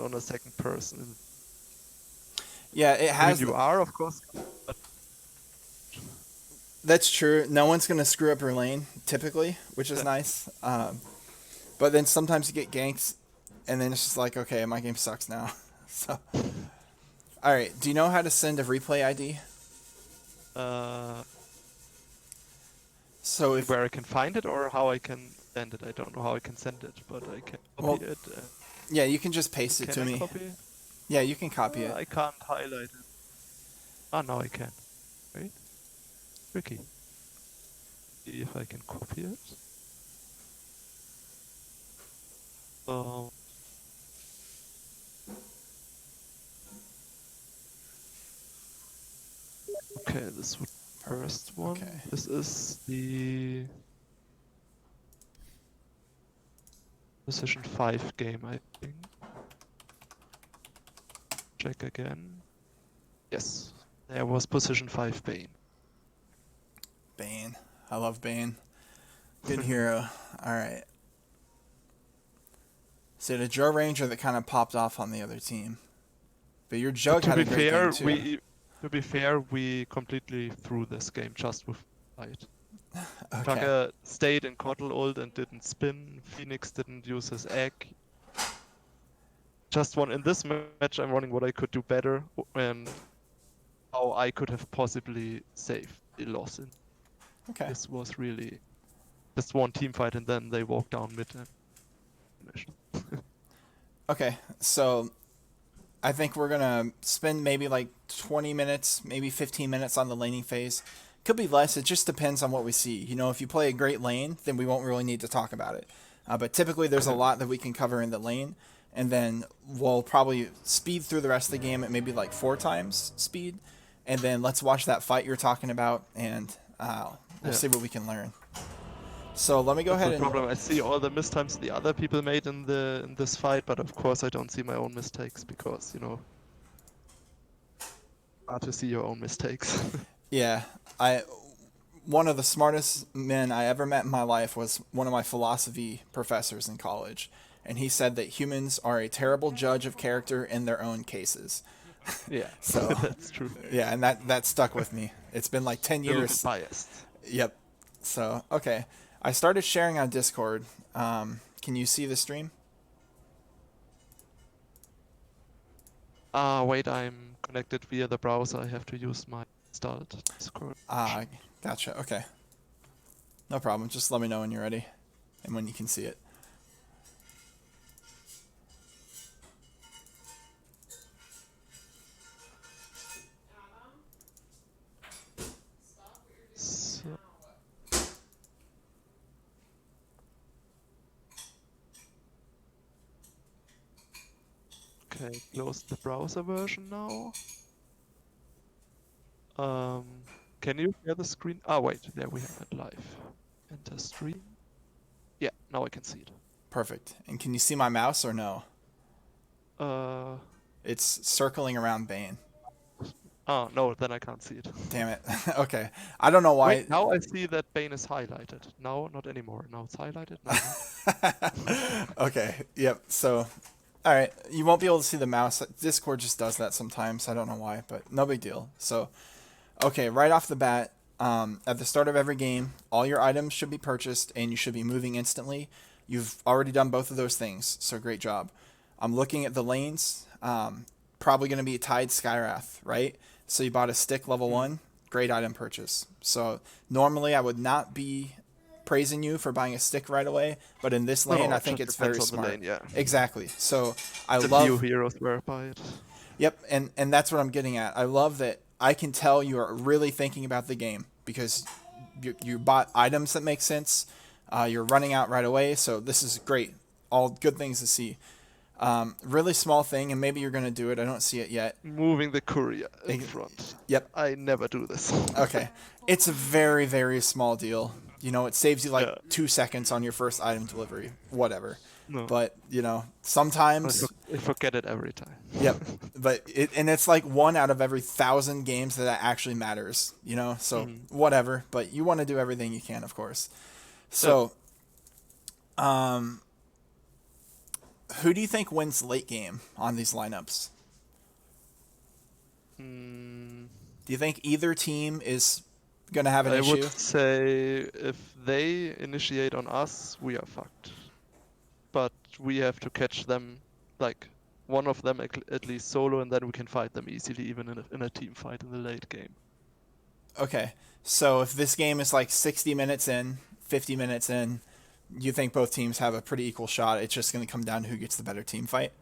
button on a second person. Yeah, it I mean, has. you are, of course, but That's true. No one's gonna screw up your lane typically, which is yeah. nice. But then sometimes you get ganks, and then it's just like, okay, my game sucks now. So, all right. Do you know how to send a replay ID? Uh, So if where I can find it or how I can send it. I don't know how I can send it, but I can copy well, it. yeah, you can just paste it Can to I me. copy? Yeah, you can copy it. I can't highlight it. Ah, now I can. Wait, tricky. See if I can copy it. So, okay, this would Perfect. first one. Okay. This is the position 5 game, I think. Check again. Yes, there was position 5 Bane. Bane. I love Bane. Good hero. All right. So the Joe Ranger that kind of popped off on the other team, but your But Jug had a great game too. we completely threw this game just with fight. Okay. Chaka stayed in Kotl ult and didn't spin. Phoenix didn't use his egg. Just one in this match, I'm running what I could do better and how I could have possibly saved the loss. And Okay. this was really just one team fight, and then they walked down mid and finished. Okay. So I think we're gonna spend maybe like 20 minutes, maybe 15 minutes on the laning phase. Could be less. It just depends on what we see. You know, if you play a great lane, then we won't really need to talk about it. But typically, there's a lot that we can cover in the lane, and then we'll probably speed through the rest of the game at maybe like 4 times speed, and then let's watch that fight you're talking about, and we'll see what we can learn. So let me go That's ahead the and problem. I see all the mistimes the other people made in this fight, but of course I don't see my own mistakes because, you know, hard to see your own mistakes. yeah, I one of the smartest men I ever met in my life was one of my philosophy professors in college, and he said that humans are a terrible judge of character in their own cases. Yeah, So, that's true. yeah, and that stuck with me. It's been like 10 A little bit years. biased. Yep. So, okay. I started sharing on Discord. Can you see the stream? Ah, wait, I'm connected via the browser. I have to use my installed Discord. Ah, gotcha. Okay. No problem. Just let me know when you're ready and when you can see it. So, okay, close the browser version now. Can you share the screen? Ah, wait, there we have it live. Enter stream. Yeah, now I can see it. Perfect. And can you see my mouse or no? Uh, It's circling around Bane. oh, no, then I can't see it. Damn it. Okay. I don't know why. Wait, now I see that Bane is highlighted. Now, not anymore. Now it's highlighted. Now. Okay. Yep. So, all right. You won't be able to see the mouse. Discord just does that sometimes. I don't know why, but no big deal. So, okay. Right off the bat, at the start of every game, all your items should be purchased and you should be moving instantly. You've already done both of those things. So, great job. I'm looking at the lanes. Probably going to be a Tide Skyrath, right? So, you bought a stick level 1. Great item purchase. So, normally I would not be praising you for buying a stick right away, but in this lane, No, I it think just it's depends very on the smart. lane, yeah. Exactly. So I The few love. heroes were by it. Yep, and that's what I'm getting at. I love that I can tell you are really thinking about the game because you bought items that make sense. You're running out right away, so this is great. All good things to see. Really small thing, and maybe you're gonna do it. I don't see it yet. Moving the courier in front. Yep. I never do this. Okay. It's a very, very small deal. You know, it saves you like Yeah. 2 seconds on your first item delivery. Whatever. No, But, you know, sometimes. I forget it every time. Yep. But it's like 1 out of every 1,000 games that actually matters, you know? So, whatever. But you want to do everything you can, of course. So, Who do you think wins late game on these lineups? Mm, Do you think either team is going to have an I would issue? say if they initiate on us, we are fucked. But we have to catch them, like one of them at least solo, and then we can fight them easily, even in a team fight in the late game. Okay. So if this game is like 60 minutes in, 50 minutes in, you think both teams have a pretty equal shot? It's just going to come down to who gets the better team fight?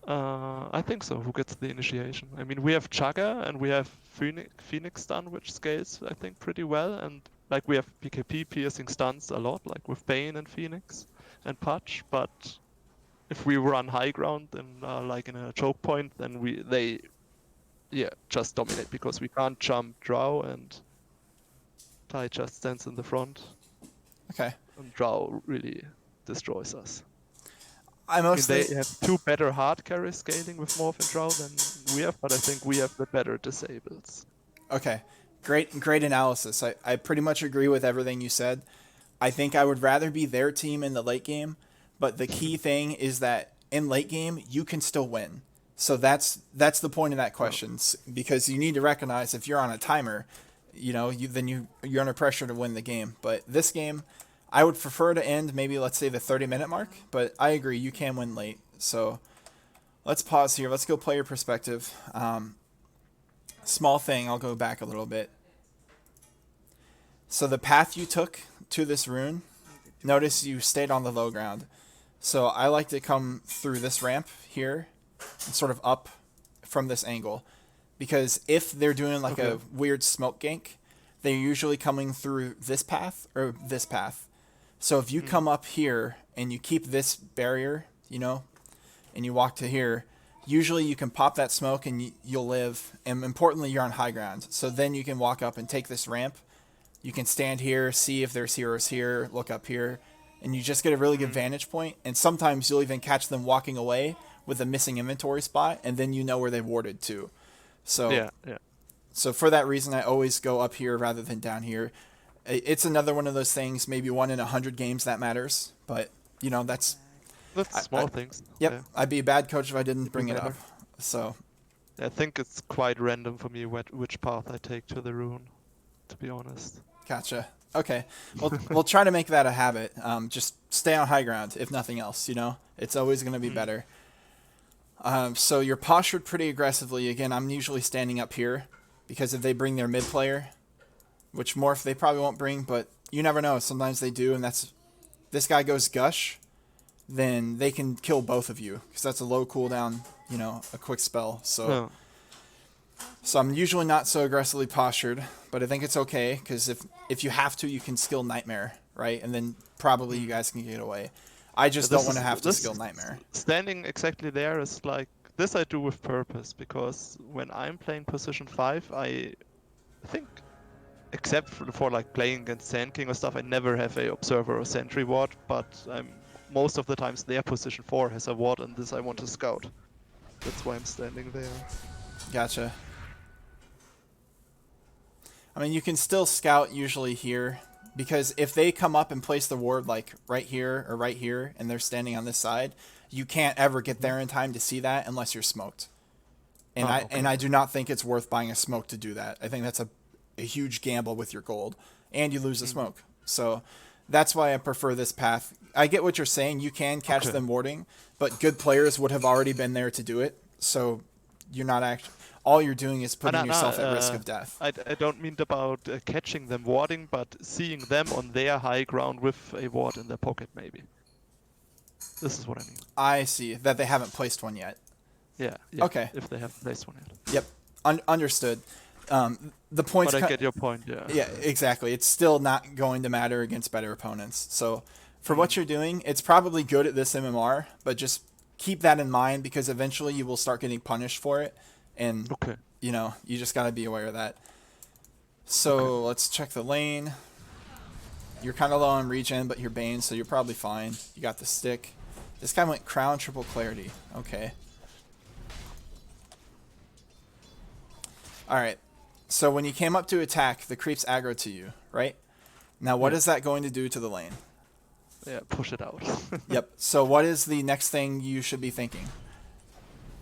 I think so. Who gets the initiation? I mean, we have Chugga and we have Phoenix stun, which scales, I think, pretty well. And like we have PKP piercing stuns a lot, like with Bane and Phoenix and Pudge. But if we run high ground and like in a choke point, then they just dominate because we can't jump Drow and Tai just stands in the front. Okay. And Drow really destroys us. I I mean, mostly they have two better hard carry scaling with Morph and Drow than we have, but I think we have the better disables. Okay. Great analysis. I pretty much agree with everything you said. I think I would rather be their team in the late game, but the key thing is that in late game you can still win. So that's the point of that question, because you need to recognize if you're on a timer, you're under pressure to win the game. But this game, I would prefer to end maybe, let's say, the 30-minute mark, but I agree you can win late. So let's pause here. Let's go player perspective. Small thing, I'll go back a little bit. So the path you took to this rune, notice you stayed on the low ground. So I like to come through this ramp here and sort of up from this angle. Because if they're doing like a weird smoke gank, they're usually coming through this path or this path. So if you come up here and you keep this barrier, and you walk to here, usually you can pop that smoke and you'll live. And importantly, you're on high ground. So then you can walk up and take this ramp. You can stand here, see if there's heroes here, look up here, and you just get a really good vantage point. And sometimes you'll even catch them walking away with a missing inventory spot, and then you know where they warded to. So Yeah. So for that reason, I always go up here rather than down here. It's another one of those things, maybe 1 in 100 games that matters, but that's Small things. Yep, Yeah. I'd be a bad coach if I didn't bring it up. So I think it's quite random for me which path I take to the rune, to be honest. Gotcha. Okay, we'll try to make that a habit. Just stay on high ground, if nothing else. It's always going to be better. So you're postured pretty aggressively. Again, I'm usually standing up here because if they bring their mid player, which Morph they probably won't bring, but you never know. Sometimes they do, and this guy goes Gush, then they can kill both of you because that's a low cooldown, a quick spell. So I'm usually not so aggressively postured, but I think it's okay because if you have to, you can skill Nightmare, right? And then probably you guys can get away. I just don't want to have to skill Nightmare. Standing exactly there is like, this I do with purpose, because when I'm playing position 5, I think, except for like playing against Sand King or stuff, I never have a Observer or Sentry ward, but most of the times their position 4 has a ward, and this I want to scout. That's why I'm standing there. Gotcha. I mean, you can still scout usually here, because if they come up and place the ward like right here or right here and they're standing on this side, you can't ever get there in time to see that unless you're smoked. And I do not think it's worth buying a smoke to do that. I think that's a huge gamble with your gold, and you lose the smoke. So that's why I prefer this path. I get what you're saying. You can catch them warding, but good players would have already been there to do it. So you're not actually... All you're doing is putting yourself at risk of death. I don't mean about catching them warding, but seeing them on their high ground with a ward in their pocket, maybe. This is what I mean. I see. That they haven't placed one yet. Yeah. Okay. If they haven't placed one yet. Yep. Understood. The points... But I get your point, yeah. Yeah, exactly. It's still not going to matter against better opponents. So for what you're doing, it's probably good at this MMR, but just keep that in mind because eventually you will start getting punished for it. And, you just got to be aware of that. So let's check the lane. You're kind of low on regen, but you're Bane, so you're probably fine. You got the stick. This guy went Crown Triple Clarity. Okay. Alright. So when you came up to attack, the creeps aggro to you, right? Now what is that going to do to the lane? Yeah, push it out. Yep. So what is the next thing you should be thinking?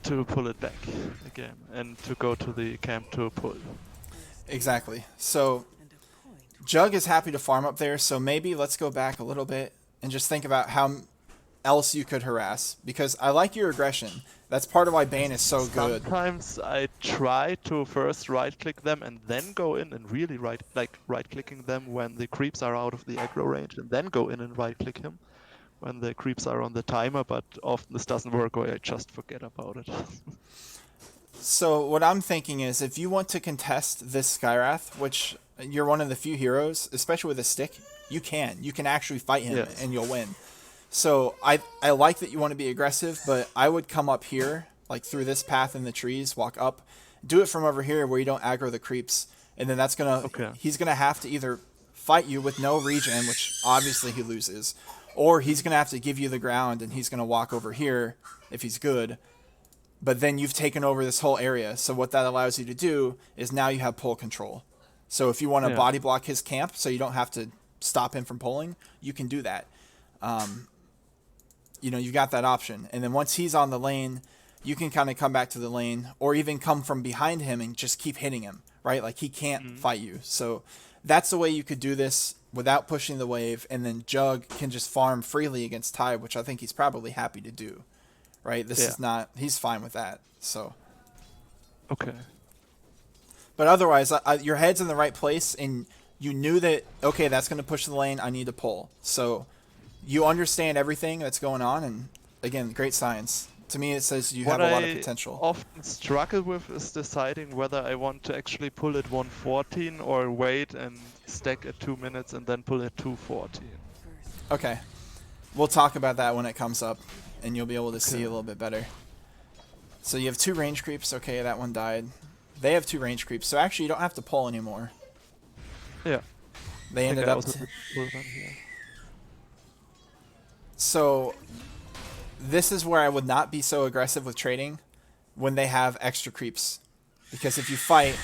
To pull it back again and to go to the camp to pull. Exactly. So Jug is happy to farm up there, so maybe let's go back a little bit and just think about how else you could harass. Because I like your aggression. That's part of why Bane is so good. Sometimes I try to first right-click them and then go in and really right-clicking them when the creeps are out of the aggro range, and then go in and right-click him when the creeps are on the timer. But often this doesn't work, or I just forget about it. So what I'm thinking is, if you want to contest this Skyrath, which you're one of the few heroes, especially with a stick, you can. You can actually fight him Yes. and you'll win. So I like that you want to be aggressive, but I would come up here, like through this path in the trees, walk up, do it from over here where you don't aggro the creeps, and then that's gonna he's gonna have to either fight you with no regen, which obviously he loses, or he's gonna have to give you the ground and he's gonna walk over here if he's good. But then you've taken over this whole area. So what that allows you to do is now you have pull control. So if you want to body block his camp so you don't have to stop him from pulling, you can do that. You've got that option. And then once he's on the lane, you can kind of come back to the lane or even come from behind him and just keep hitting him, right? Like he can't fight you. So that's the way you could do this without pushing the wave. And then Jug can just farm freely against Tide, which I think he's probably happy to do, right? This is not, he's fine with that. So. Okay. But otherwise, your head's in the right place and you knew that, okay, that's going to push the lane. I need to pull. So you understand everything that's going on, and again, great science. To me, it says you have a lot of potential. What I often struggle with is deciding whether I want to actually pull at 114 or wait and stack at 2 minutes and then pull at 214. Okay. We'll talk about that when it comes up, and you'll be able to see a little bit better. So you have 2 range creeps. Okay, that one died. They have 2 range creeps, so actually you don't have to pull anymore. Yeah. They ended up... So this is where I would not be so aggressive with trading when they have extra creeps. Because if you fight,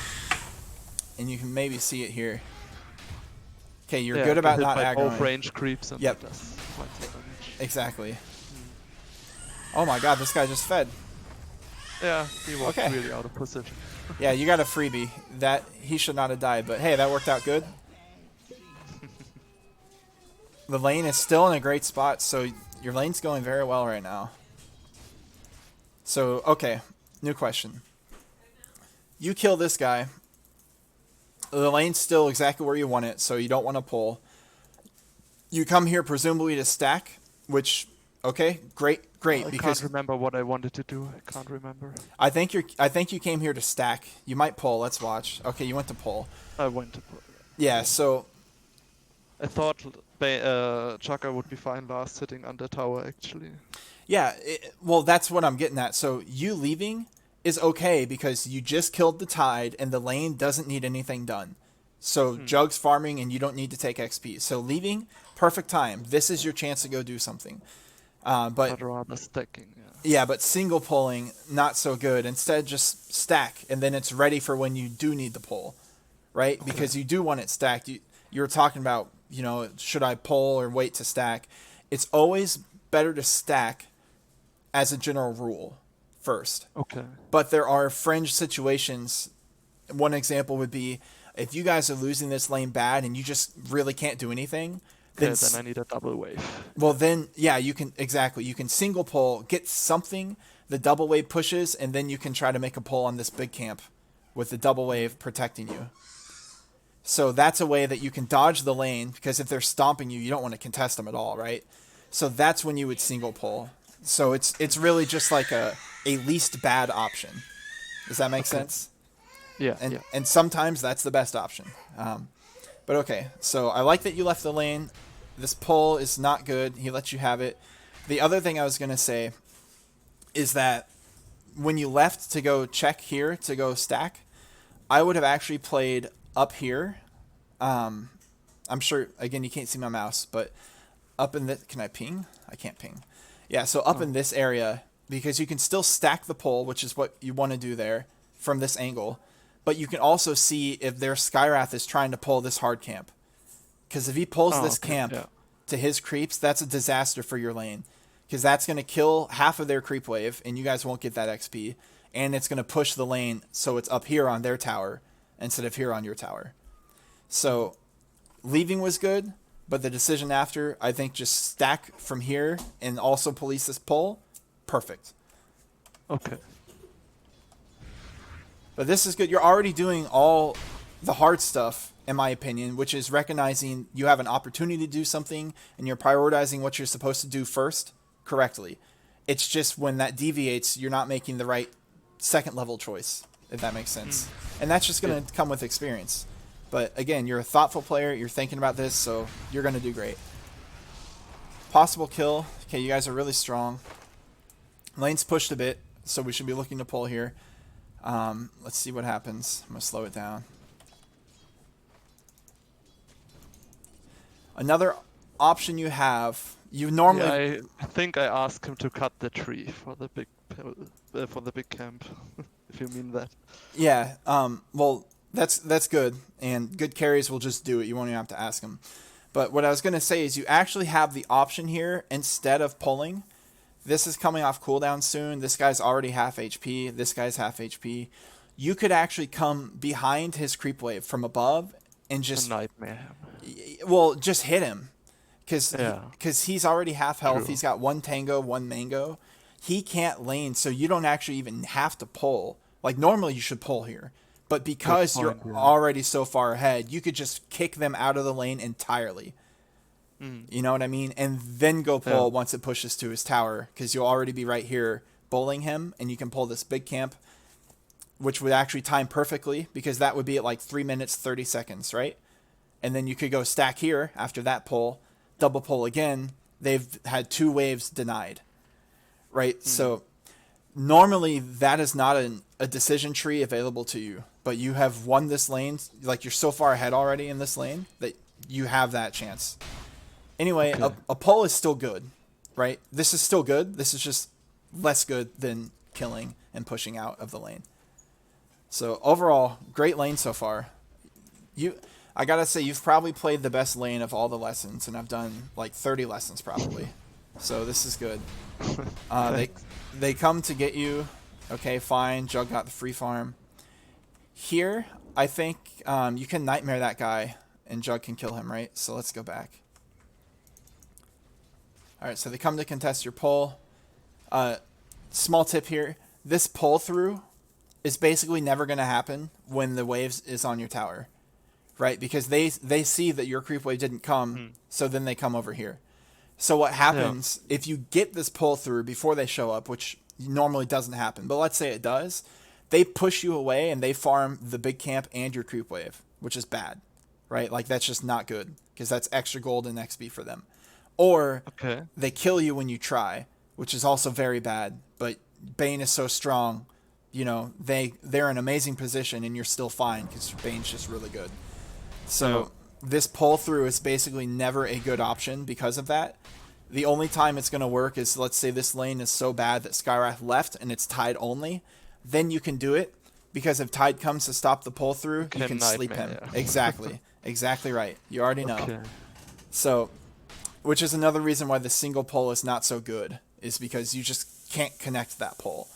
and you can maybe see it here. Okay, you're good about not aggroing. Both range creeps and yep. Does quite some damage. Exactly. Oh my god, this guy just fed. Yeah, he was really out of position. Yeah, you got a freebie. That he should not have died, but hey, that worked out good. The lane is still in a great spot, so your lane's going very well right now. So, okay, new question. You kill this guy. The lane's still exactly where you want it, so you don't want to pull. You come here presumably to stack, which, okay, great, I can't remember what I wanted to do. I can't remember. I think you came here to stack. You might pull. Let's watch. Okay, you went to pull. I went to pull. Yeah, so I thought Chaka would be fine last sitting under tower, actually. Yeah, well, that's what I'm getting at. So you leaving is okay because you just killed the Tide and the lane doesn't need anything done. So Jug's farming and you don't need to take XP. So leaving, perfect time. This is your chance to go do something. But rather stacking, yeah, but single pulling, not so good. Instead, just stack, and then it's ready for when you do need the pull, right? Okay. Because you do want it stacked. You were talking about, should I pull or wait to stack? It's always better to stack as a general rule first. Okay. But there are fringe situations. One example would be if you guys are losing this lane bad and you just really can't do anything, then I need a double wave. Well, then, yeah, you can single pull, get something, the double wave pushes, and then you can try to make a pull on this big camp with the double wave protecting you. So that's a way that you can dodge the lane, because if they're stomping you, you don't want to contest them at all, right? So that's when you would single pull. So it's really just like a least bad option. Does that make sense? Yeah. And sometimes that's the best option. But okay, so I like that you left the lane. This pull is not good. He lets you have it. The other thing I was going to say is that when you left to go check here, to go stack, I would have actually played up here. I'm sure, again, you can't see my mouse, but up in this, can I ping? I can't ping. Yeah, so up in this area, because you can still stack the pull, which is what you want to do there from this angle, but you can also see if their Skyrath is trying to pull this hard camp. Because if he pulls this camp, to his creeps, that's a disaster for your lane. Because that's going to kill half of their creep wave, and you guys won't get that XP. And it's going to push the lane so it's up here on their tower instead of here on your tower. So leaving was good, but the decision after, I think just stack from here and also police this pull, perfect. Okay. But this is good. You're already doing all the hard stuff, in my opinion, which is recognizing you have an opportunity to do something and you're prioritizing what you're supposed to do first correctly. It's just when that deviates, you're not making the right second level choice, if that makes sense. And that's just going to come with experience. But again, you're a thoughtful player. You're thinking about this, so you're going to do great. Possible kill. Okay, you guys are really strong. Lane's pushed a bit, so we should be looking to pull here. Let's see what happens. I'm going to slow it down. Another option you have, you normally... Yeah, I think I asked him to cut the tree for the big camp, if you mean that. Yeah, well, that's good, and good carries will just do it. You won't even have to ask them. But what I was going to say is you actually have the option here instead of pulling. This is coming off cooldown soon. This guy's already half HP. This guy's half HP. You could actually come behind his creep wave from above and just... nightmare. Well, just hit him. Because he's already half health. True. He's got one tango, one mango. He can't lane, so you don't actually even have to pull. Like, normally you should pull here. But because you're already so far ahead, you could just kick them out of the lane entirely. You know what I mean? And then go pull once it pushes to his tower, because you'll already be right here bowling him, and you can pull this big camp, which would actually time perfectly, because that would be at like 3 minutes, 30 seconds, right? And then you could go stack here after that pull, double pull again. They've had 2 waves denied, right? So normally that is not a decision tree available to you, but you have won this lane. Like, you're so far ahead already in this lane that you have that chance. Anyway, a pull is still good, right? This is still good. This is just less good than killing and pushing out of the lane. So overall, great lane so far. I gotta say, you've probably played the best lane of all the lessons, and I've done like 30 lessons probably. So this is good. They come to get you. Okay, fine. Jug got the free farm. Here, I think you can nightmare that guy, and Jug can kill him, right? So let's go back. All right, so they come to contest your pull. Small tip here. This pull through is basically never going to happen when the waves is on your tower, right? Because they see that your creep wave didn't come, so then they come over here. So what happens if you get this pull through before they show up, which normally doesn't happen, but let's say it does, they push you away and they farm the big camp and your creep wave, which is bad, right? Like, that's just not good, because that's extra gold and XP for them. Or they kill you when you try, which is also very bad. But Bane is so strong, you know, they're in an amazing position, and you're still fine because Bane's just really good. So this pull through is basically never a good option because of that. The only time it's going to work is, let's say this lane is so bad that Skywrath left and it's Tide only. Then you can do it, because if Tide comes to stop the pull through, you can sleep him. Yeah. Exactly. Exactly right. You already know. So... which is another reason why the single pull is not so good, is because you just can't connect that pull.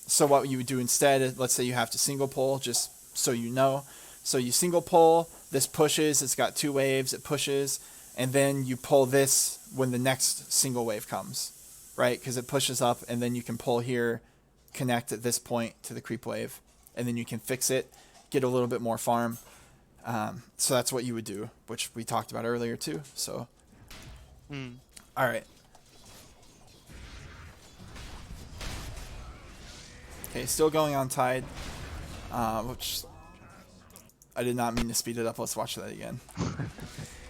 So what you would do instead is, let's say you have to single pull, just so you know. So you single pull, this pushes, it's got 2 waves, it pushes, and then you pull this when the next single wave comes, right? Because it pushes up, and then you can pull here, connect at this point to the creep wave, and then you can fix it, get a little bit more farm. So that's what you would do, which we talked about earlier too. So, all right. Okay, still going on Tide, which I did not mean to speed it up. Let's watch that again.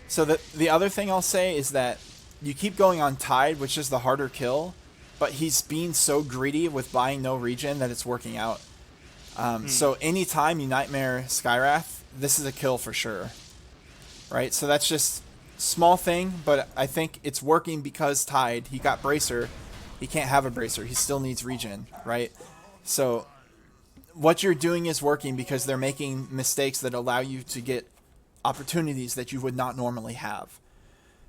So the other thing I'll say is that you keep going on Tide, which is the harder kill, but he's being so greedy with buying no regen that it's working out. So anytime you nightmare Skywrath, this is a kill for sure, right? So that's just small thing, but I think it's working because Tide, he got Bracer. He can't have a Bracer. He still needs regen, right? So what you're doing is working because they're making mistakes that allow you to get opportunities that you would not normally have.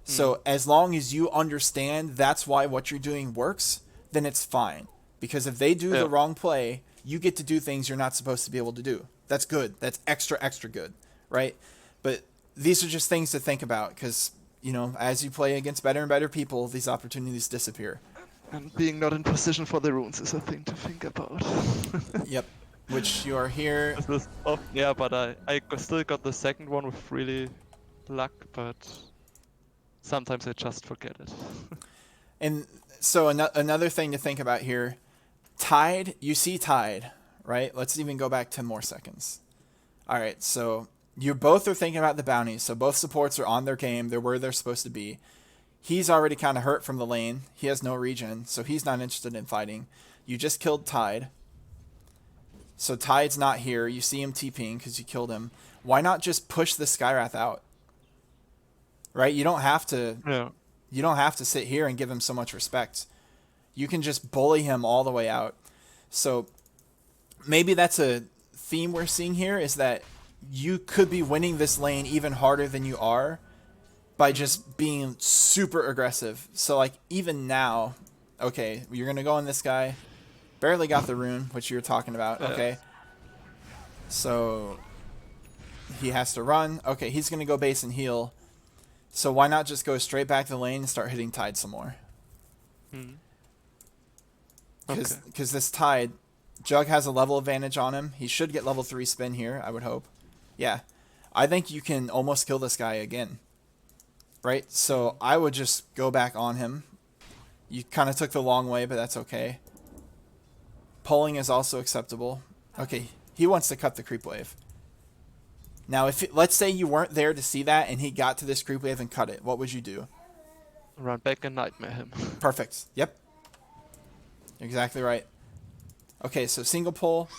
So as long as you understand that's why what you're doing works, then it's fine. Because if they do the Yeah. wrong play, you get to do things you're not supposed to be able to do. That's good. That's extra, extra good, right? But these are just things to think about because, as you play against better and better people, these opportunities disappear. And being not in position for the runes is a thing to think about. Yep. Which you are here. This is yeah, but still got the second one with really luck, but sometimes I just forget it. And so another thing to think about here, Tide, you see Tide, right? Let's even go back 10 more seconds. All right, so you both are thinking about the bounties. So both supports are on their game. They're where they're supposed to be. He's already kind of hurt from the lane. He has no regen, so he's not interested in fighting. You just killed Tide. So Tide's not here. You see him TPing because you killed him. Why not just push the Skywrath out? Right? You don't have to. Yeah. You don't have to sit here and give him so much respect. You can just bully him all the way out. So maybe that's a theme we're seeing here is that you could be winning this lane even harder than you are by just being super aggressive. So like even now, okay, you're going to go on this guy. Barely got the rune, which you were talking about. Okay. So he has to run. Okay, he's going to go base and heal. So why not just go straight back to the lane and start hitting Tide some more? Because this Tide, Jug has a level advantage on him. He should get level 3 spin here, I would hope. Yeah. I think you can almost kill this guy again. Right? So I would just go back on him. You kind of took the long way, but that's okay. Pulling is also acceptable. Okay, he wants to cut the creep wave. Now, let's say you weren't there to see that and he got to this creep wave and cut it. What would you do? Run back and nightmare him. Perfect. Yep. Exactly right. Okay, so single pull.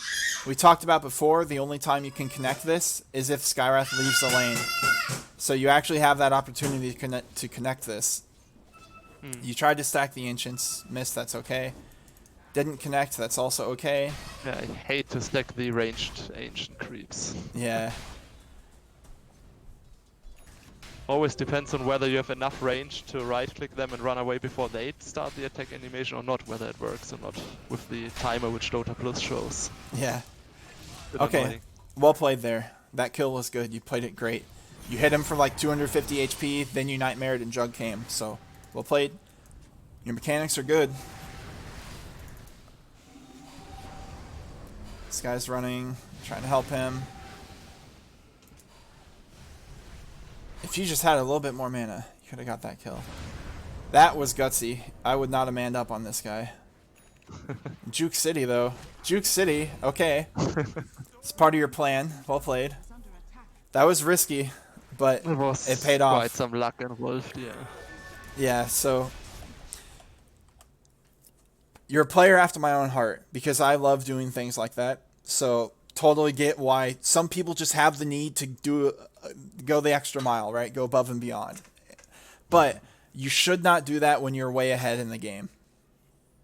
We talked about before, the only time you can connect this is if Skywrath leaves the lane. So you actually have that opportunity to connect this. You tried to stack the Ancients. Missed, that's okay. Didn't connect, that's also okay. Yeah, I hate to stack the ranged ancient creeps. Yeah. Always depends on whether you have enough range to right-click them and run away before they start the attack animation or not, whether it works or not with the timer which Dota Plus shows. Yeah. Bit Okay, annoying. well played there. That kill was good. You played it great. You hit him for like 250 HP, then you nightmared and Jug came. So, well played. Your mechanics are good. This guy's running, trying to help him. If you just had a little bit more mana, you could have got that kill. That was gutsy. I would not have manned up on this guy. Juke City, though. Juke City, okay. It's part of your plan. Well played. That was risky, but it paid off. Quite some luck involved, yeah. Yeah, so you're a player after my own heart because I love doing things like that. So totally get why some people just have the need to go the extra mile, right? Go above and beyond. But you should not do that when you're way ahead in the game.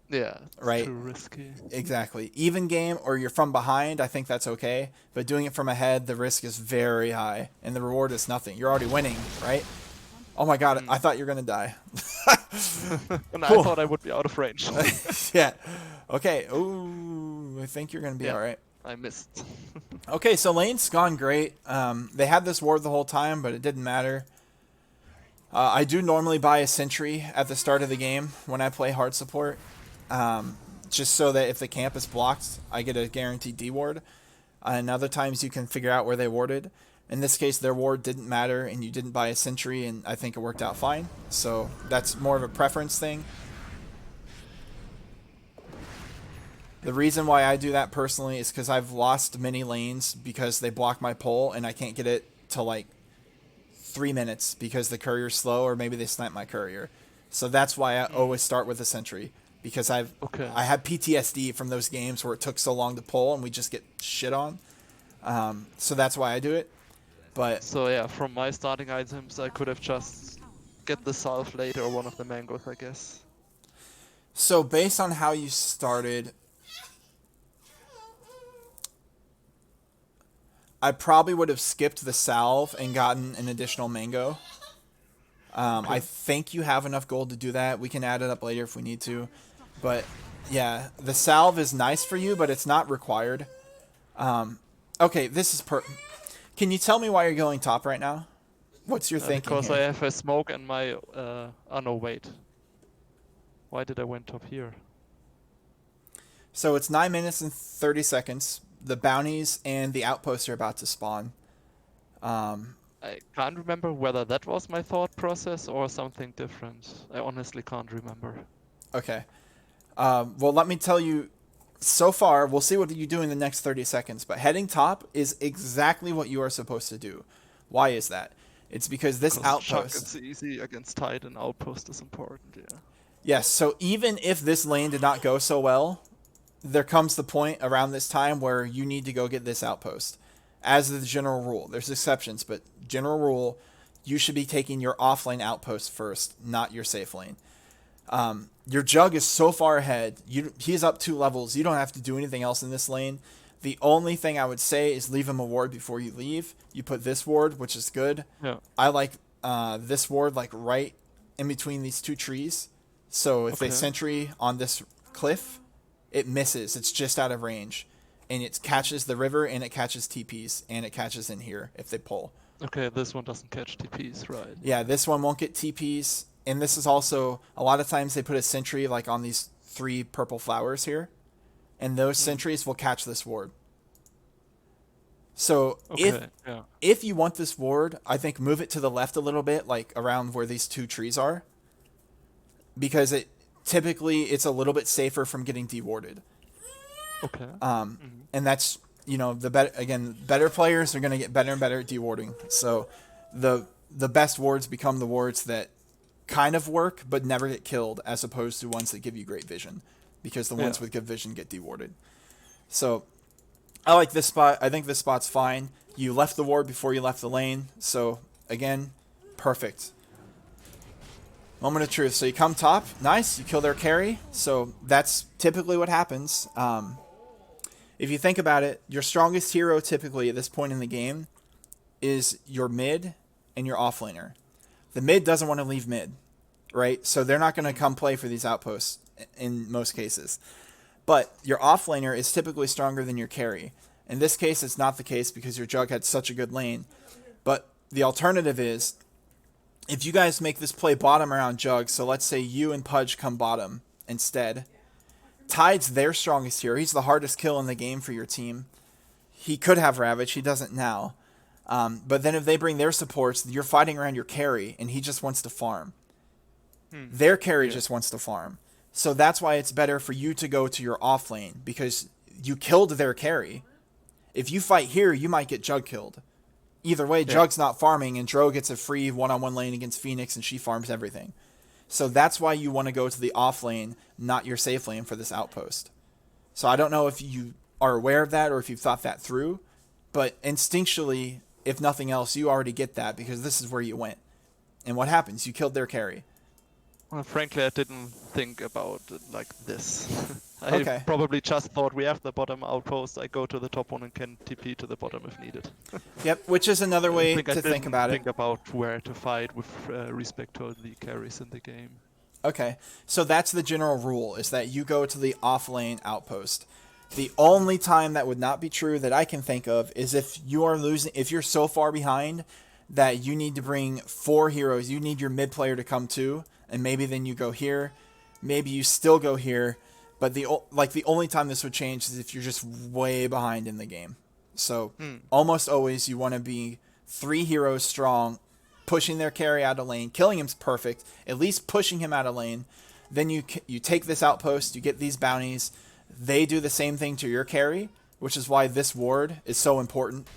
Yeah, right? Too risky. Exactly. Even game or you're from behind, I think that's okay. But doing it from ahead, the risk is very high and the reward is nothing. You're already winning, right? Oh my god, I thought you were going to die. And I thought I would be out of range. Yeah. Okay. Ooh, I think you're going to be alright. I missed. Okay, so lane's gone great. They had this ward the whole time, but it didn't matter. I do normally buy a sentry at the start of the game when I play hard support. Just so that if the camp is blocked, I get a guaranteed D-ward. And other times you can figure out where they warded. In this case, their ward didn't matter, and you didn't buy a sentry, and I think it worked out fine. So that's more of a preference thing. The reason why I do that personally is because I've lost many lanes because they block my pull, and I can't get it to like 3 minutes because the courier's slow, or maybe they snipe my courier. So that's why I always start with a sentry. Because I have PTSD from those games where it took so long to pull and we just get shit on. So that's why I do it. But so yeah, from my starting items, I could have just get the salve later or one of the mangoes, I guess. So based on how you started, I probably would have skipped the salve and gotten an additional mango. I Okay. think you have enough gold to do that. We can add it up later if we need to. But yeah, the salve is nice for you, but it's not required. Okay, this is Can you tell me why you're going top right now? What's your thinking Because I here? have a smoke and my oh no, wait. Why did I went top here? So it's 9 minutes and 30 seconds. The bounties and the outposts are about to spawn. Um, I can't remember whether that was my thought process or something different. I honestly can't remember. okay. Well, let me tell you. So far, we'll see what you do in the next 30 seconds. But heading top is exactly what you are supposed to do. Why is that? It's because this Because Chuck outpost. is easy against Titan, outpost is important, yeah. Yes, so even if this lane did not go so well, there comes the point around this time where you need to go get this outpost. As the general rule, there's exceptions, but general rule, you should be taking your offlane outpost first, not your safe lane. Your Jug is so far ahead. He's up 2 levels. You don't have to do anything else in this lane. The only thing I would say is leave him a ward before you leave. You put this ward, which is good. Yeah. I like this ward like right in between these 2 trees. So if they Okay. sentry on this cliff, it misses. It's just out of range. And it catches the river and it catches TPs and it catches in here if they pull. Okay, this one doesn't catch TPs, right. Yeah, this one won't get TPs. And this is also, a lot of times they put a sentry like on these 3 purple flowers here. And those Mm. sentries will catch this ward. So Okay, yeah. if you want this ward, I think move it to the left a little bit, like around where these 2 trees are. Because it's a little bit safer from getting dewarded. Okay. And that's, better players are going to get better and better at dewarding. So the best wards become the wards that kind of work but never get killed, as opposed to ones that give you great vision, because the ones Yeah. with good vision get dewarded. So I like this spot. I think this spot's fine. You left the ward before you left the lane, so again, perfect. Moment of truth. So you come top, nice. You kill their carry. So that's typically what happens. If you think about it, your strongest hero typically at this point in the game is your mid and your offlaner. The mid doesn't want to leave mid, right? So they're not going to come play for these outposts in most cases. But your offlaner is typically stronger than your carry. In this case, it's not the case because your Jug had such a good lane. But the alternative is, if you guys make this play bottom around Jug, so let's say you and Pudge come bottom instead, Tide's their strongest hero. He's the hardest kill in the game for your team. He could have Ravage. He doesn't now. But then if they bring their supports, you're fighting around your carry, and he just wants to farm. Their carry just wants to farm. So that's why it's better for you to go to your off lane, because you killed their carry. If you fight here, you might get Jug killed. Either way, Jug's not farming, and Dro gets a free one-on-one lane against Phoenix, and she farms everything. So that's why you want to go to the off lane, not your safe lane for this outpost. So I don't know if you are aware of that or if you've thought that through, but instinctually, if nothing else, you already get that because this is where you went. And what happens? You killed their carry. Well, frankly, I didn't think about it like this. I Okay. probably just thought we have the bottom outpost, I go to the top one and can TP to the bottom if needed. Yep, which is another I way think I to think didn't about it. think about where to fight with respect to the carries in the game. Okay, so that's the general rule, is that you go to the off lane outpost. The only time that would not be true that I can think of is if you are losing, if you're so far behind that you need to bring 4 heroes, you need your mid player to come too, and maybe then you go here, maybe you still go here, but the only time this would change is if you're just way behind in the game. So almost always you want to be 3 heroes strong, pushing their carry out of lane. Killing him's perfect, at least pushing him out of lane. Then you take this outpost, you get these bounties. They do the same thing to your carry, which is why this ward is so important,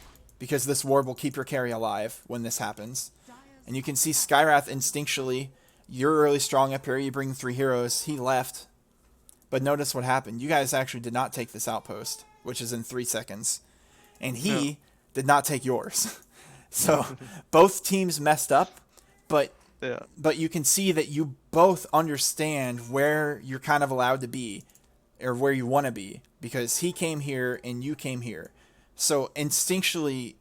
because this ward will keep your carry alive when this happens. And you can see Skyrath instinctually, you're really strong up here, you bring 3 heroes, he left. But notice what happened. You guys actually did not take this outpost, which is in 3 seconds. And he did not take yours. So both teams messed up, but you can see that you both understand where you're kind of allowed to be, or where you want to be, because he came here and you came here. So instinctually,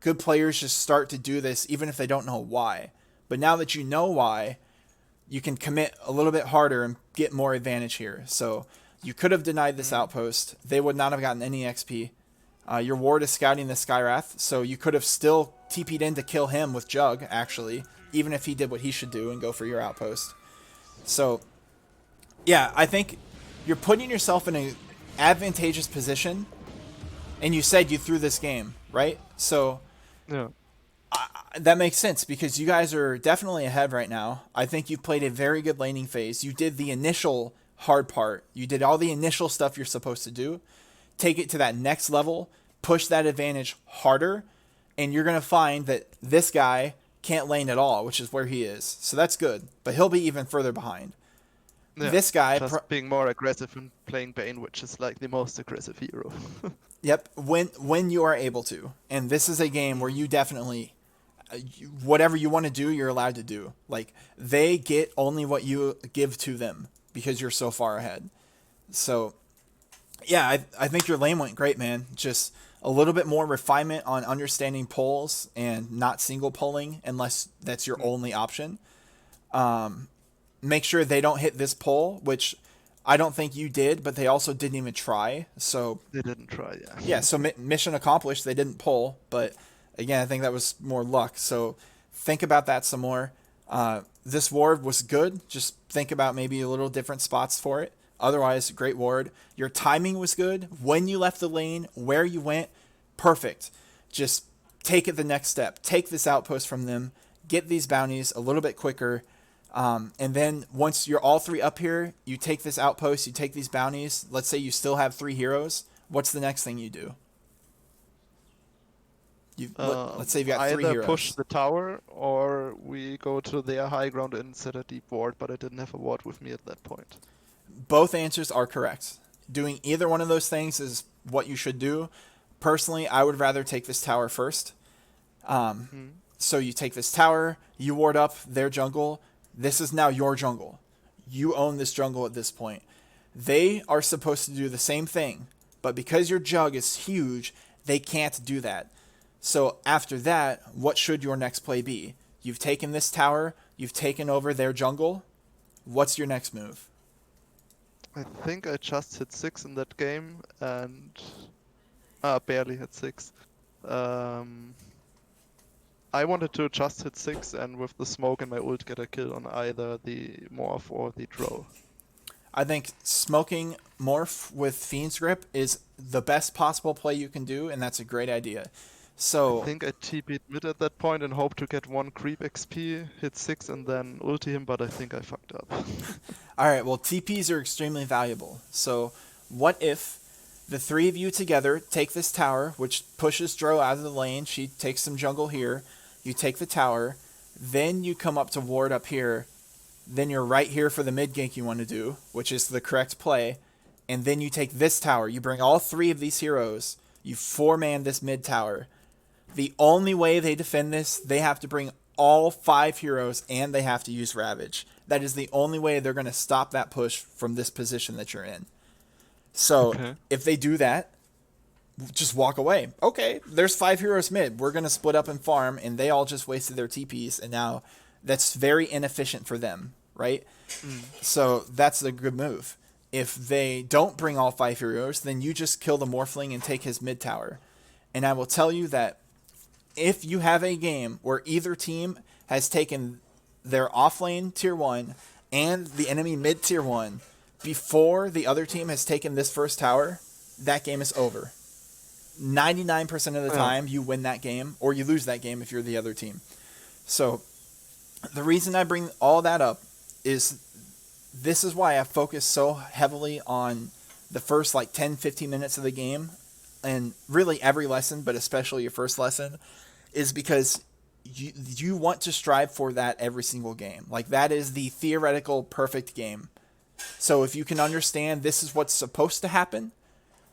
good players just start to do this even if they don't know why. But now that you know why, you can commit a little bit harder and get more advantage here. So you could have denied this outpost. They would not have gotten any XP. Your ward is scouting the Skywrath, so you could have still TP'd in to kill him with Jug, actually, even if he did what he should do and go for your outpost. So, yeah, I think you're putting yourself in an advantageous position, and you said you threw this game, right? So Yeah. that makes sense because you guys are definitely ahead right now. I think you've played a very good laning phase. You did the initial hard part. You did all the initial stuff you're supposed to do. Take it to that next level, push that advantage harder, and you're going to find that this guy can't lane at all, which is where he is. So that's good, but he'll be even further behind. Yeah. This guy... Just being more aggressive and playing Bane, which is like the most aggressive hero. Yep, when you are able to. And this is a game where you definitely... whatever you want to do, you're allowed to do. Like, they get only what you give to them because you're so far ahead. So, yeah, I think your lane went great, man. Just a little bit more refinement on understanding polls and not single polling unless that's your only option. Make sure they don't hit this poll, which I don't think you did, but they also didn't even try. So They didn't try, yeah. yeah, so mission accomplished. They didn't pull, but again, I think that was more luck. So think about that some more. This ward was good. Just think about maybe a little different spots for it. Otherwise, great ward. Your timing was good. When you left the lane, where you went, perfect. Just take it the next step. Take this outpost from them. Get these bounties a little bit quicker. And then once you're all three up here, you take this outpost, you take these bounties. Let's say you still have 3 heroes. What's the next thing you do? Let's say you've got 3 either heroes. push the tower or we go to their high ground and set a deep ward, but I didn't have a ward with me at that point. Both answers are correct. Doing either one of those things is what you should do. Personally, I would rather take this tower first. So you take this tower, you ward up their jungle. This is now your jungle. You own this jungle at this point. They are supposed to do the same thing, but because your jug is huge, they can't do that. So after that, what should your next play be? You've taken this tower, you've taken over their jungle. What's your next move? I think I just hit 6 in that game and barely hit 6. I wanted to just hit 6 and with the smoke and my ult get a kill on either the Morph or the Drow. I think smoking Morph with Fiend's Grip is the best possible play you can do, and that's a great idea. So I think I TP'd mid at that point and hoped to get 1 creep XP, hit 6 and then ulti him, but I think I fucked up. Alright, well TPs are extremely valuable. So what if the 3 of you together take this tower, which pushes Dro out of the lane, she takes some jungle here, you take the tower, then you come up to ward up here, then you're right here for the mid gank you want to do, which is the correct play, and then you take this tower, you bring all 3 of these heroes, you 4-man this mid tower. The only way they defend this, they have to bring all 5 heroes and they have to use Ravage. That is the only way they're going to stop that push from this position that you're in. So if they do that, just walk away. Okay, there's 5 heroes mid. We're going to split up and farm, and they all just wasted their TPs, and now that's very inefficient for them, right? So that's a good move. If they don't bring all 5 heroes, then you just kill the Morphling and take his mid tower. And I will tell you that if you have a game where either team has taken their offlane tier 1 and the enemy mid tier 1 before the other team has taken this first tower, that game is over. 99% of the time you win that game, or you lose that game if you're the other team. So the reason I bring all that up is this is why I focus so heavily on the first like 10-15 minutes of the game, and really every lesson, but especially your first lesson, is because you want to strive for that every single game. Like, that is the theoretical perfect game. So if you can understand this is what's supposed to happen,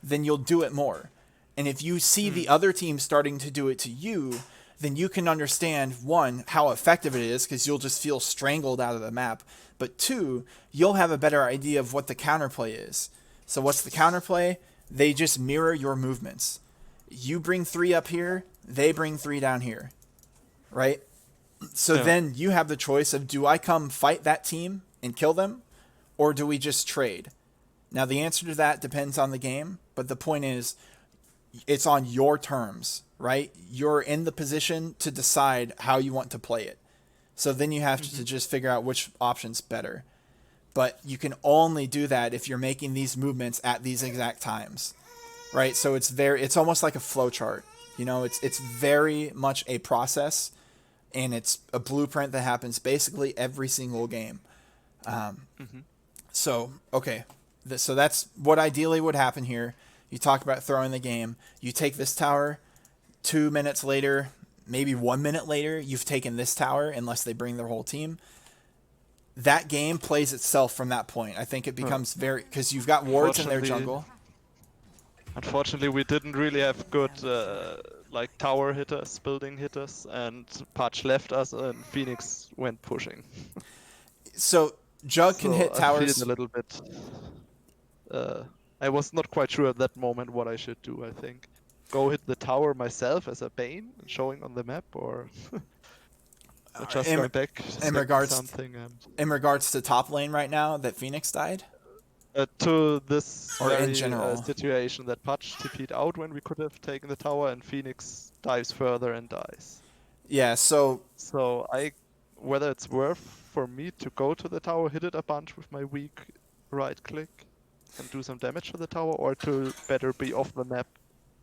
then you'll do it more. And if you see the other team starting to do it to you, then you can understand, 1, how effective it is, because you'll just feel strangled out of the map. But 2, you'll have a better idea of what the counterplay is. So what's the counterplay? They just mirror your movements. You bring 3 up here, they bring 3 down here. Right? So Yeah. then you have the choice of, do I come fight that team and kill them, or do we just trade? Now the answer to that depends on the game, but the point is it's on your terms, right? You're in the position to decide how you want to play it. So then you have to just figure out which option's better. But you can only do that if you're making these movements at these exact times, right? So it's almost like a flow chart. You know, it's very much a process, and it's a blueprint that happens basically every single game. So okay, so that's what ideally would happen here. You talk about throwing the game. You take this tower. 2 minutes later, maybe 1 minute later, you've taken this tower, unless they bring their whole team. That game plays itself from that point. I think it becomes very, because you've got wards in their jungle. Unfortunately, we didn't really have good like tower hitters, building hitters, and Patch left us, and Phoenix went pushing. So Jug can hit I towers. feel a little bit. I was not quite sure at that moment what I should do. I think go hit the tower myself as a Bane, showing on the map, or just in- going back in regards something and in regards to top lane right now that Phoenix died. to this Or in very general. situation that Patch TP'd out when we could have taken the tower, and Phoenix dives further and dies. Yeah. So So whether it's worth for me to go to the tower, hit it a bunch with my weak right click, and do some damage to the tower, or to better be off the map,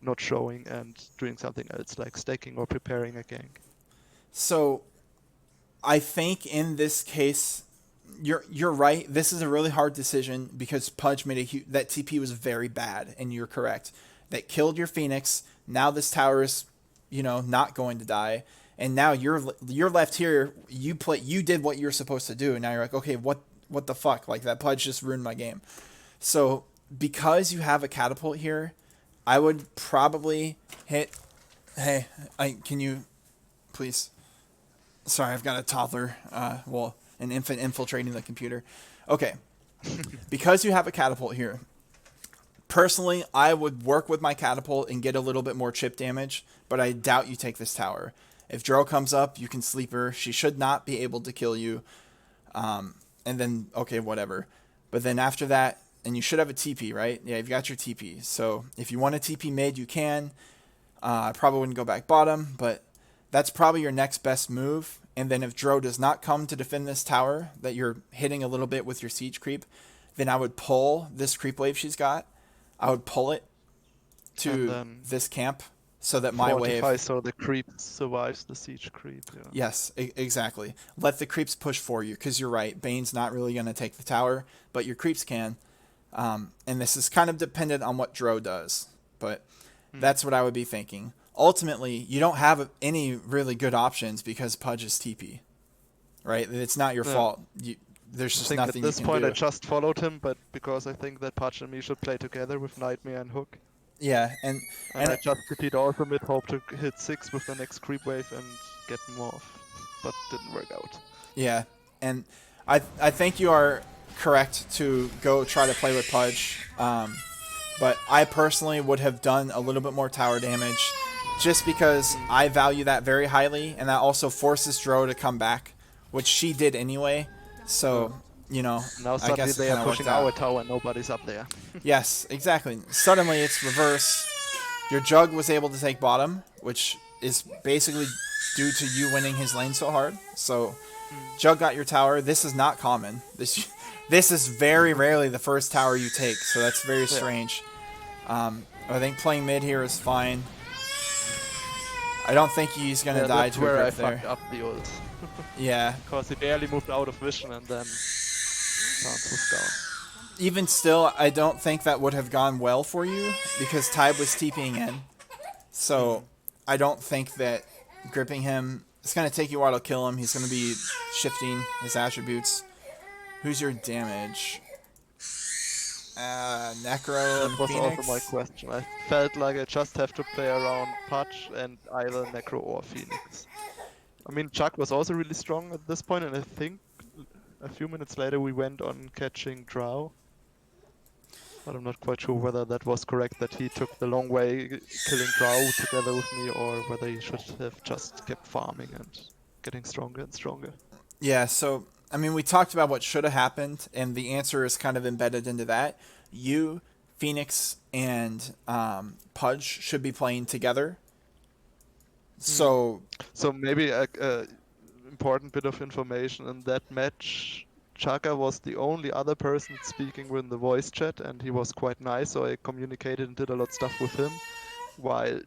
not showing and doing something else like staking or preparing a gank. So I think in this case, you're right. This is a really hard decision because Pudge made that TP was very bad, and you're correct. That killed your Phoenix. Now this tower is, not going to die, and now you're left here. You did what you're supposed to do, and now you're like, okay, what the fuck? Like, that Pudge just ruined my game. So because you have a catapult here, I would probably hit. Hey, can you please? Sorry, I've got a toddler. An infant infiltrating the computer. Okay. Because you have a catapult here, personally, I would work with my catapult and get a little bit more chip damage, but I doubt you take this tower. If Dro comes up, you can sleep her. She should not be able to kill you. And then, okay, whatever. But then after that, and you should have a TP, right? Yeah, you've got your TP. So if you want a TP mid, you can. I probably wouldn't go back bottom, but that's probably your next best move. And then if Dro does not come to defend this tower that you're hitting a little bit with your siege creep, then I would pull this creep wave she's got. I would pull it to this camp so that my wave... so the creep survives the siege creep. Yeah. Yes, exactly. Let the creeps push for you, because you're right. Bane's not really going to take the tower, but your creeps can. And this is kind of dependent on what Dro does, but that's what I would be thinking. Ultimately, you don't have any really good options because Pudge is TP, right? It's not your fault. There's just nothing you can do. At this point, I just followed him, but because I think that Pudge and me should play together with Nightmare and Hook. Yeah, and I just TP'd also mid, hope to hit 6 with the next creep wave and get him off, but didn't work out. Yeah, and I think you are correct to go try to play with Pudge, but I personally would have done a little bit more tower damage, just because I value that very highly, and that also forces Dro to come back, which she did anyway. So, now suddenly I guess they are pushing our tower and nobody's up there. Yes, exactly. Suddenly it's reverse. Your Jug was able to take bottom, which is basically due to you winning his lane so hard. So Jug got your tower. This is not common. This is very rarely the first tower you take, so that's very strange. I think playing mid here is fine. I don't think he's gonna die to a grip there. Fucked up the ult. Yeah. Because he barely moved out of vision and then Sans was down. Even still, I don't think that would have gone well for you because Tide was TPing in. So I don't think that gripping him, it's going to take you a while to kill him. He's going to be shifting his attributes. Who's your damage? Necro and That was Phoenix? also my question. I felt like I just have to play around Patch and either Necro or Phoenix. I mean, Chuck was also really strong at this point, and I think a few minutes later we went on catching Drow. But I'm not quite sure whether that was correct, that he took the long way killing Drow together with me, or whether he should have just kept farming and getting stronger and stronger. Yeah, so I mean, we talked about what should have happened, and the answer is kind of embedded into that. You, Phoenix, and Pudge should be playing together. Mm. So So maybe a important bit of information in that match. Chaka was the only other person speaking with the voice chat, and he was quite nice, so I communicated and did a lot of stuff with him. While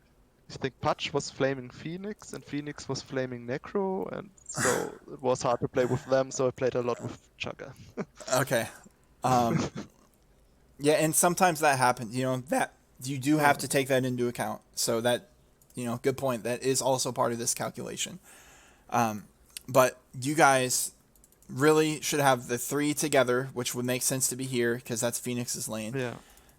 I think Patch was flaming Phoenix, and Phoenix was flaming Necro, and so it was hard to play with them, so I played a lot with Chaka. okay, um, yeah, and sometimes that happens. You know that you do have to take that into account. So that, good point. That is also part of this calculation. But you guys really should have the three together, which would make sense to be here because that's Phoenix's lane. Yeah.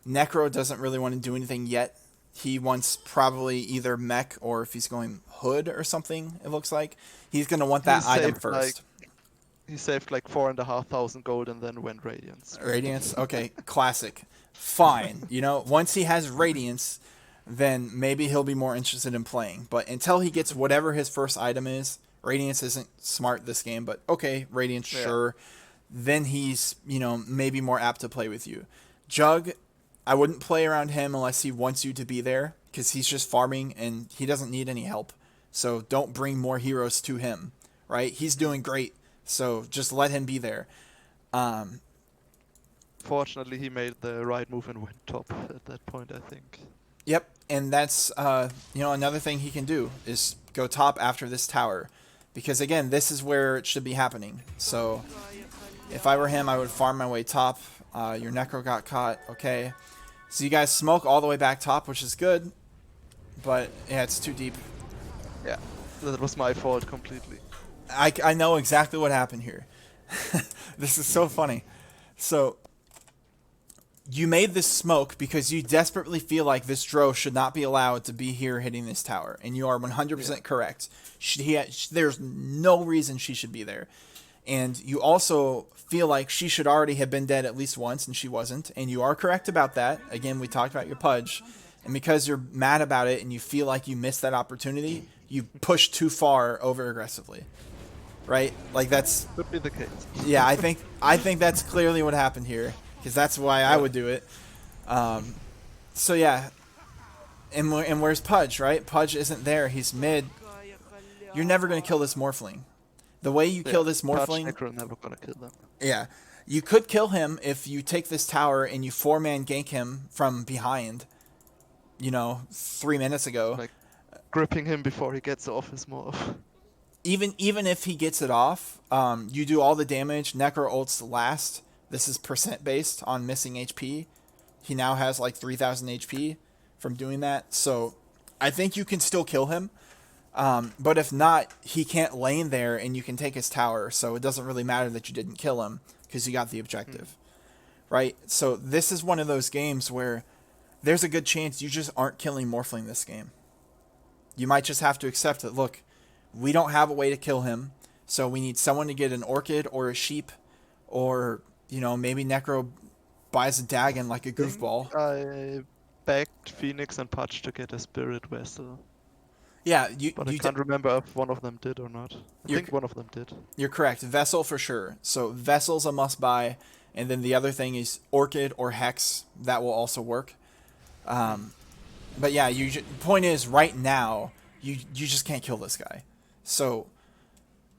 Necro doesn't really want to do anything yet. He wants probably either mech or if he's going hood or something, it looks like. He's going to want that item first. He saved like 4,500 gold and then went Radiance. Radiance? Okay, classic. Fine. Once he has Radiance, then maybe he'll be more interested in playing. But until he gets whatever his first item is, Radiance isn't smart this game, but okay, Radiance, sure. Then he's, maybe more apt to play with you. Jug, I wouldn't play around him unless he wants you to be there, because he's just farming and he doesn't need any help. So don't bring more heroes to him, right? He's doing great, so just let him be there. Fortunately, he made the right move and went top at that point, I think. Yep, and that's, another thing he can do is go top after this tower. Because, again, this is where it should be happening. So if I were him, I would farm my way top. Your Necro got caught. Okay. So you guys smoke all the way back top, which is good. But, yeah, it's too deep. Yeah, that was my fault completely. I know exactly what happened here. This is so funny. So you made this smoke because you desperately feel like this Dro should not be allowed to be here hitting this tower. And you are 100% correct. There's no reason she should be there. And you also feel like she should already have been dead at least once, and she wasn't. And you are correct about that. Again, we talked about your Pudge. And because you're mad about it and you feel like you missed that opportunity, you push too far over aggressively. Right? Like that's Could be the case. Yeah, I think that's clearly what happened here, because that's why I would do it. So yeah, and where's Pudge? Right? Pudge isn't there. He's mid. You're never gonna kill this Morphling. The way you kill this Morphling, Necro never gonna kill them. yeah, you could kill him if you take this tower and you 4-man gank him from behind. 3 minutes ago. Like gripping him before he gets off his morph. Even if he gets it off, you do all the damage. Necro ults last. This is percent based on missing HP. He now has like 3,000 HP from doing that. So I think you can still kill him. But if not, he can't lane there and you can take his tower. So it doesn't really matter that you didn't kill him because you got the objective. Right? So this is one of those games where there's a good chance you just aren't killing Morphling this game. You might just have to accept that, look, we don't have a way to kill him, so we need someone to get an Orchid or a Sheep, or, maybe Necro buys a Dagon like a goofball. I begged Phoenix and Pudge to get a Spirit Vessel. Yeah, But I can't remember if one of them did or not. I think one of them did. You're correct. Vessel for sure. So Vessel's a must-buy, and then the other thing is Orchid or Hex. That will also work. But yeah, point is, right now, you just can't kill this guy. So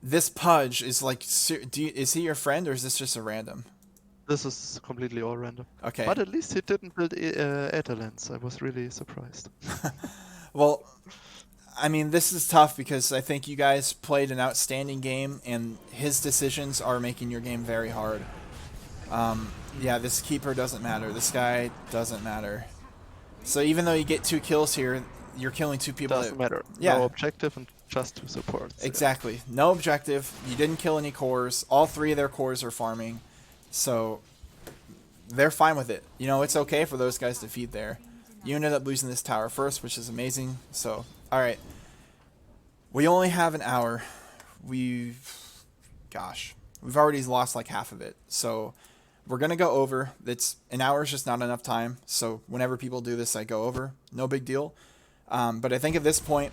this Pudge is like, is he your friend or is this just a random? This is completely all random. Okay. But at least he didn't build Aetherlands. I was really surprised. Well, I mean, this is tough because I think you guys played an outstanding game, and his decisions are making your game very hard. Yeah, this Keeper doesn't matter. This guy doesn't matter. So even though you get 2 kills here, you're killing 2 people. Doesn't matter. Yeah. No objective and just 2 supports. Exactly. Yeah. No objective. You didn't kill any cores. All 3 of their cores are farming. So they're fine with it. It's okay for those guys to feed there. You ended up losing this tower first, which is amazing. So, alright. We only have an hour. We've already lost like half of it. So we're going to go over. An hour is just not enough time. So whenever people do this, I go over. No big deal. But I think at this point,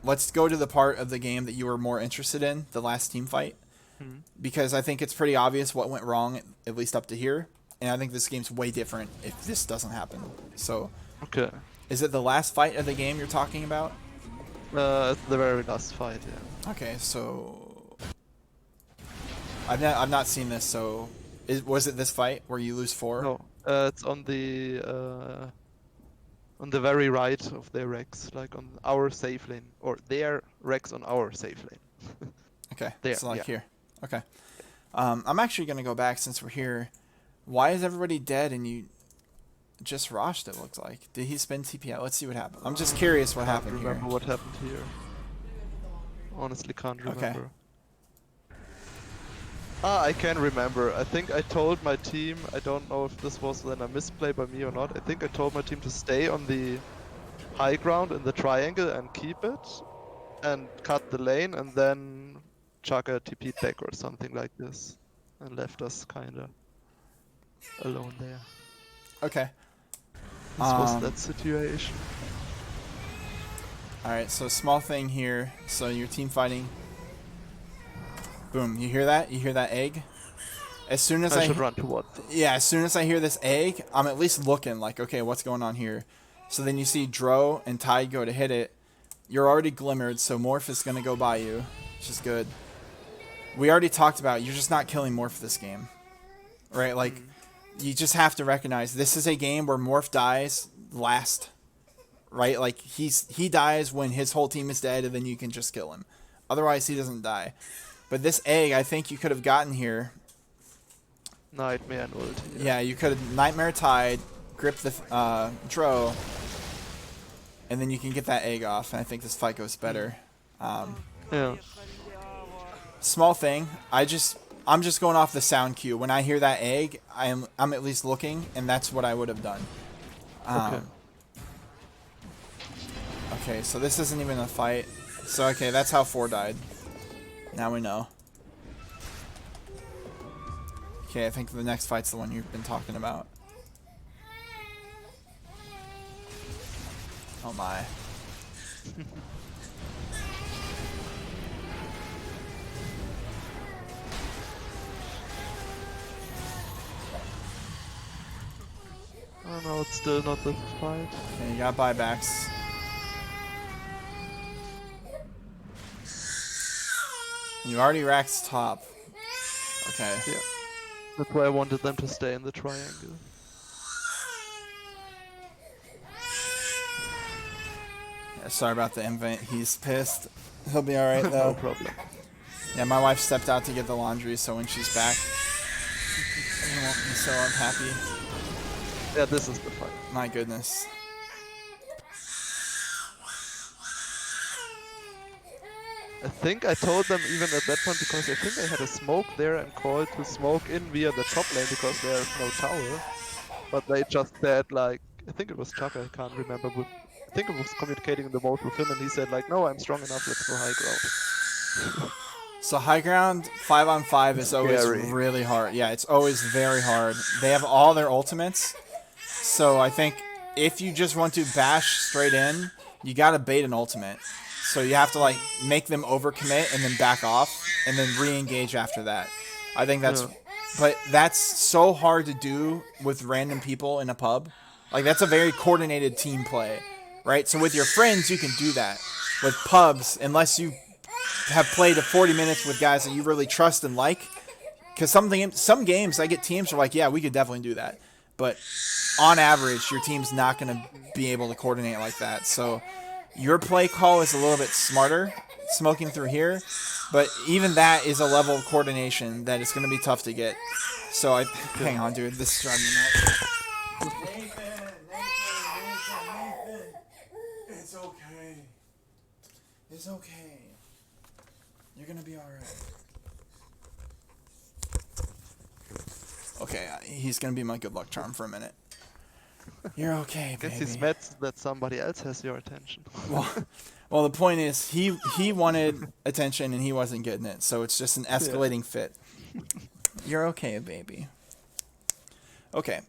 let's go to the part of the game that you were more interested in, the last team fight, Hmm. because I think it's pretty obvious what went wrong, at least up to here. And I think this game's way different if this doesn't happen. So, Okay. is it the last fight of the game you're talking about? It's the very last fight, yeah. Okay, so I've not seen this. So, was it this fight where you lose 4? No, it's on the very right of their Rex, like on our safe lane, or their Rex on our safe lane. Okay, There, so like yeah. here. Okay. I'm actually gonna go back since we're here. Why is everybody dead and you just Roshed, it looks like? Did he spend TP out? Let's see what happened. I'm just curious what happened here. Remember what happened here. Honestly, can't remember. Okay. I can remember. I think I told my team, I don't know if this was then a misplay by me or not. I think I told my team to stay on the high ground in the triangle and keep it and cut the lane and then Chaka TP'd back or something like this and left us kinda alone there. Okay. This was that situation. Alright, so small thing here. So your team fighting. Boom, you hear that? You hear that egg? As soon as I should run towards it. Yeah, as soon as I hear this egg, I'm at least looking like, okay, what's going on here? So then you see Dro and Tide go to hit it. You're already glimmered, so Morph is going to go by you, which is good. We already talked about you're just not killing Morph this game. Right? Like, you just have to recognize this is a game where Morph dies last. Right? Like, he dies when his whole team is dead, and then you can just kill him. Otherwise, he doesn't die. But this egg, I think you could have gotten here. Nightmare and ulti. Yeah, you could have Nightmare Tide, grip the Dro, and then you can get that egg off, and I think this fight goes better. Yeah. Small thing, I'm just going off the sound cue. When I hear that egg, I'm at least looking, and that's what I would have done. Okay. Okay, so this isn't even a fight. So okay, that's how 4 died. Now we know. Okay, I think the next fight's the one you've been talking about. Oh my. Oh no, it's still not the fight. Okay, you got buybacks. You already racked top. Okay. Yeah. That's why I wanted them to stay in the triangle. Yeah, sorry about the invite. He's pissed. He'll be alright though. No problem. Yeah, my wife stepped out to get the laundry, so when she's back, he won't be so unhappy. Yeah, this is the fight. My goodness. I think I told them even at that point because I think I had a smoke there and called to smoke in via the top lane because there's no tower. But they just said like, I think it was Chaka, I can't remember, but I think I was communicating the most with him and he said like, no, I'm strong enough, let's go high ground. So high ground 5-on-5 is always really hard. Yeah, it's always very hard. They have all their ultimates. So I think if you just want to bash straight in, you gotta bait an ultimate. So you have to like make them overcommit and then back off and then re-engage after that. I think that's, but that's so hard to do with random people in a pub. Like that's a very coordinated team play, right? So with your friends you can do that. With pubs, unless you have played 40 minutes with guys that you really trust and like, because some games I get teams are like, yeah, we could definitely do that, but on average your team's not going to be able to coordinate like that. So your play call is a little bit smarter, smoking through here, but even that is a level of coordination that is going to be tough to get. So hang on, dude, this is driving me nuts. Nathan, it's okay. It's okay. You're gonna be alright. Okay, he's gonna be my good luck charm for a minute. You're okay, baby. Guess he's mad that somebody else has your attention. Well, the point is, he wanted attention and he wasn't getting it, so it's just an escalating fit. You're okay, baby. Okay.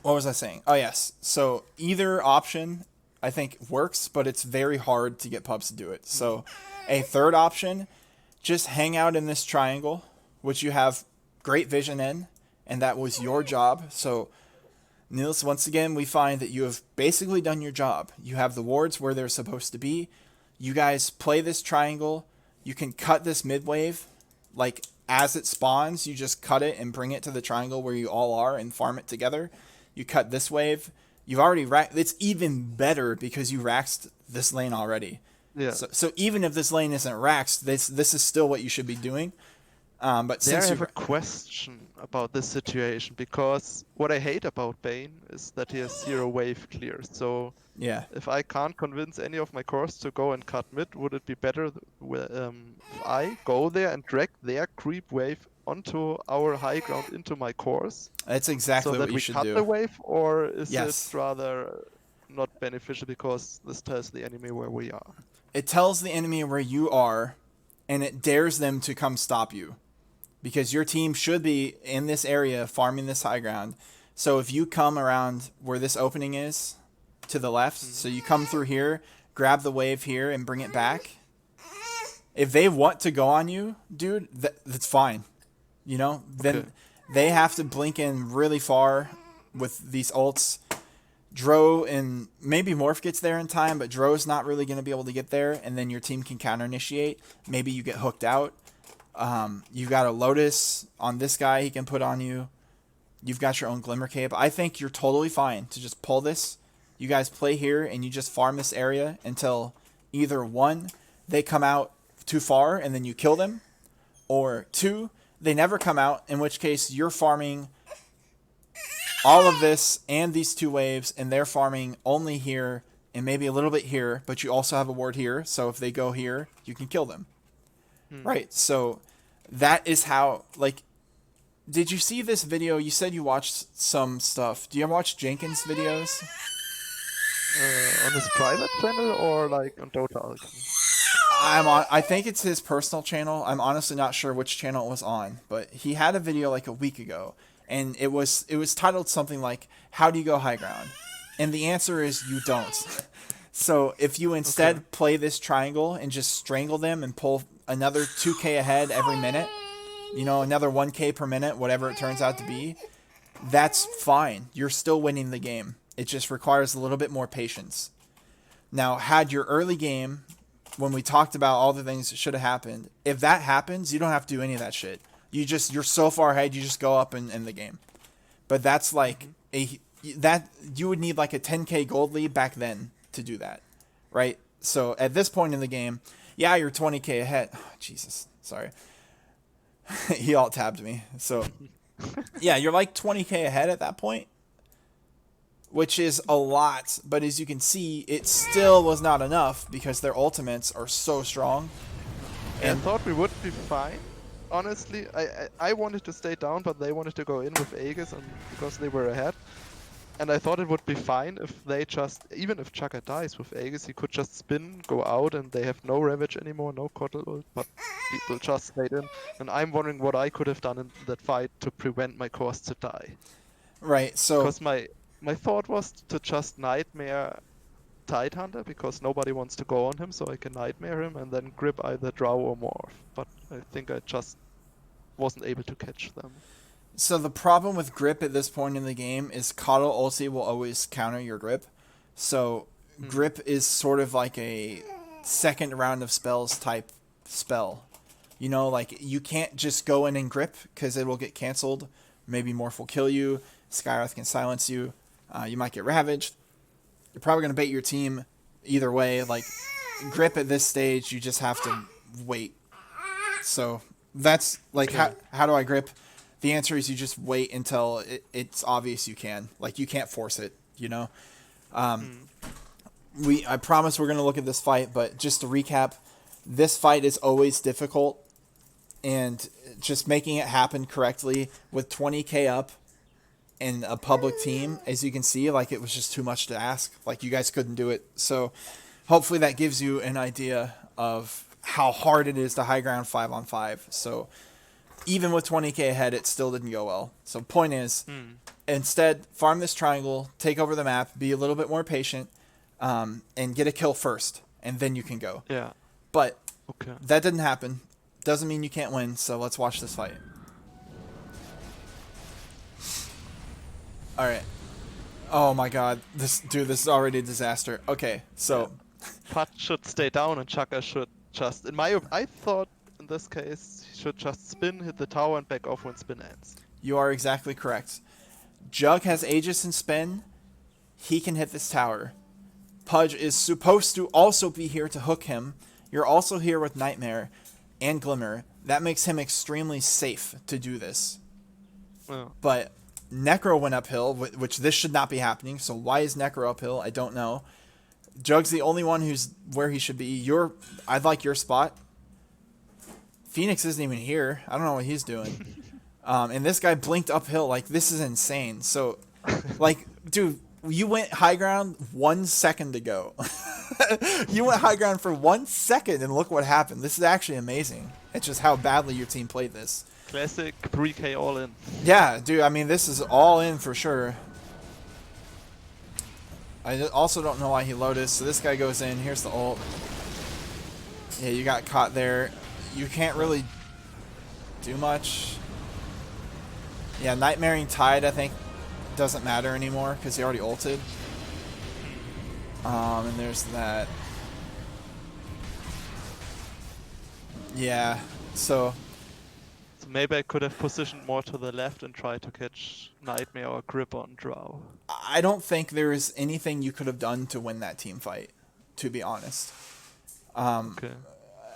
What was I saying? Oh, yes. So either option I think works, but it's very hard to get pubs to do it. So a third option, just hang out in this triangle, which you have great vision in, and that was your job. So Niels, once again, we find that you have basically done your job. You have the wards where they're supposed to be. You guys play this triangle. You can cut this mid wave. Like, as it spawns, you just cut it and bring it to the triangle where you all are and farm it together. You cut this wave. You've already it's even better because you raxed this lane already. Yeah. So even if this lane isn't raxed, this is still what you should be doing. But There I since have you a question about this situation, because what I hate about Bane is that he has 0 wave clear. So yeah, if I can't convince any of my cores to go and cut mid, would it be better if I go there and drag their creep wave onto our high ground into my cores, that's so exactly what that you we should cut do. the wave, or is Yes. it rather not beneficial because this tells the enemy where we are? It tells the enemy where you are, and it dares them to come stop you. Because your team should be in this area farming this high ground. So if you come around where this opening is, to the left, so you come through here, grab the wave here, and bring it back. If they want to go on you, dude, that's fine. You know, then Okay. they have to blink in really far with these ults. Dro and maybe Morph gets there in time, but Dro's not really going to be able to get there, and then your team can counter initiate. Maybe you get hooked out. You got a Lotus on this guy he can put on you. You've got your own Glimmer Cape. I think you're totally fine to just pull this. You guys play here and you just farm this area until either 1, they come out too far and then you kill them, or 2, they never come out, in which case you're farming all of this and these 2 waves, and they're farming only here and maybe a little bit here, but you also have a ward here, so if they go here, you can kill them. Right, so that is how, like, did you see this video? You said you watched some stuff. Do you ever watch Jenkins videos? On his private channel or like on Dota Alchemy? I think it's his personal channel. I'm honestly not sure which channel it was on, but he had a video like a week ago, and it was titled something like "How do you go high ground?" And the answer is you don't. So if you instead play this triangle and just strangle them and pull another 2k ahead every minute, you know, another 1k per minute, whatever it turns out to be, that's fine. You're still winning the game. It just requires a little bit more patience. Now, had your early game, when we talked about all the things that should have happened, if that happens, you don't have to do any of that shit. You're so far ahead, you just go up and end the game. But that's like that you would need like a 10k gold lead back then to do that, right? So at this point in the game, yeah, you're 20k ahead. Oh, Jesus, sorry. He alt tabbed me. So yeah, you're like 20k ahead at that point, which is a lot. But as you can see, it still was not enough because their ultimates are so strong. I thought we would be fine. Honestly, I wanted to stay down, but they wanted to go in with Aegis, and because they were ahead. And I thought it would be fine if they just, even if Chaka dies with Aegis, he could just spin, go out, and they have no Ravage anymore, no Kotl ult, but people just stayed in. And I'm wondering what I could have done in that fight to prevent my cores to die. Right, so Because my thought was to just Nightmare Tidehunter, because nobody wants to go on him, so I can Nightmare him and then grip either Drow or Morph. But I think I just wasn't able to catch them. So the problem with grip at this point in the game is Kotl ulti will always counter your grip. So grip is sort of like a second round of spells type spell. You know, like you can't just go in and grip because it will get canceled. Maybe Morph will kill you. Skywrath can silence you. You might get ravaged. You're probably going to bait your team either way. Like grip at this stage, you just have to wait. So that's like, how do I grip? The answer is you just wait until it's obvious you can. Like, you can't force it, you know? I promise we're going to look at this fight, but just to recap, this fight is always difficult, and just making it happen correctly with 20k up in a public team, as you can see, like, it was just too much to ask. Like, you guys couldn't do it. So hopefully that gives you an idea of how hard it is to high ground 5-on-5. So even with 20k ahead, it still didn't go well. So point is, instead, farm this triangle, take over the map, be a little bit more patient. and get a kill first, and then you can go. Yeah. But Okay. that didn't happen. Doesn't mean you can't win, so let's watch this fight. Alright. Oh my god. This is already a disaster. Okay, so Putt should stay down and Chaka should just, I thought in this case, he should just spin, hit the tower, and back off when spin ends. you are exactly correct. Jug has Aegis and Spin. He can hit this tower. Pudge is supposed to also be here to hook him. You're also here with Nightmare and Glimmer. That makes him extremely safe to do this. Yeah. But Necro went uphill, which this should not be happening. So why is Necro uphill? I don't know. Jug's the only one who's where he should be. I'd like your spot. Phoenix isn't even here. I don't know what he's doing. And this guy blinked uphill. Like, this is insane. So, like, dude, you went high ground 1 second ago. You went high ground for 1 second, and look what happened. This is actually amazing. It's just how badly your team played this. Classic 3K all in. Yeah, dude, I mean, this is all in for sure. I also don't know why he loaded. So this guy goes in. Here's the ult. Yeah, you got caught there. You can't really do much. Yeah, Nightmaring Tide, I think, doesn't matter anymore because he already ulted. And there's that. Yeah, so So maybe I could have positioned more to the left and tried to catch Nightmare or Grip on Drow. I don't think there is anything you could have done to win that team fight, to be honest. Okay.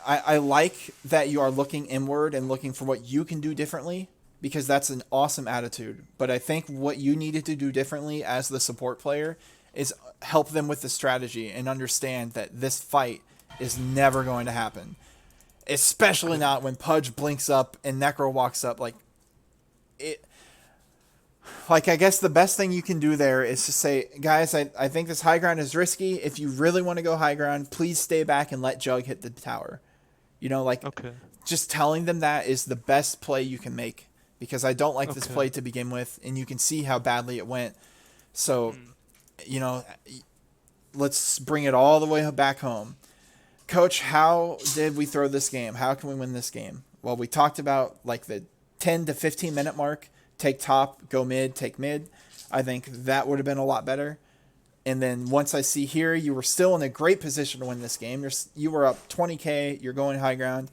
I like that you are looking inward and looking for what you can do differently, because that's an awesome attitude. But I think what you needed to do differently as the support player is help them with the strategy and understand that this fight is never going to happen. Especially not when Pudge blinks up and Necro walks up. Like, I guess the best thing you can do there is to say, guys, I think this high ground is risky. If you really want to go high ground, please stay back and let Jug hit the tower. You know, like, Okay. just telling them that is the best play you can make, because I don't like this Okay. play to begin with, and you can see how badly it went. So, you know, let's bring it all the way back home. Coach, how did we throw this game? How can we win this game? Well, we talked about like the 10 to 15 minute mark. Take top, go mid, take mid. I think that would have been a lot better. And then once I see here, you were still in a great position to win this game. You were up 20K. You're going high ground.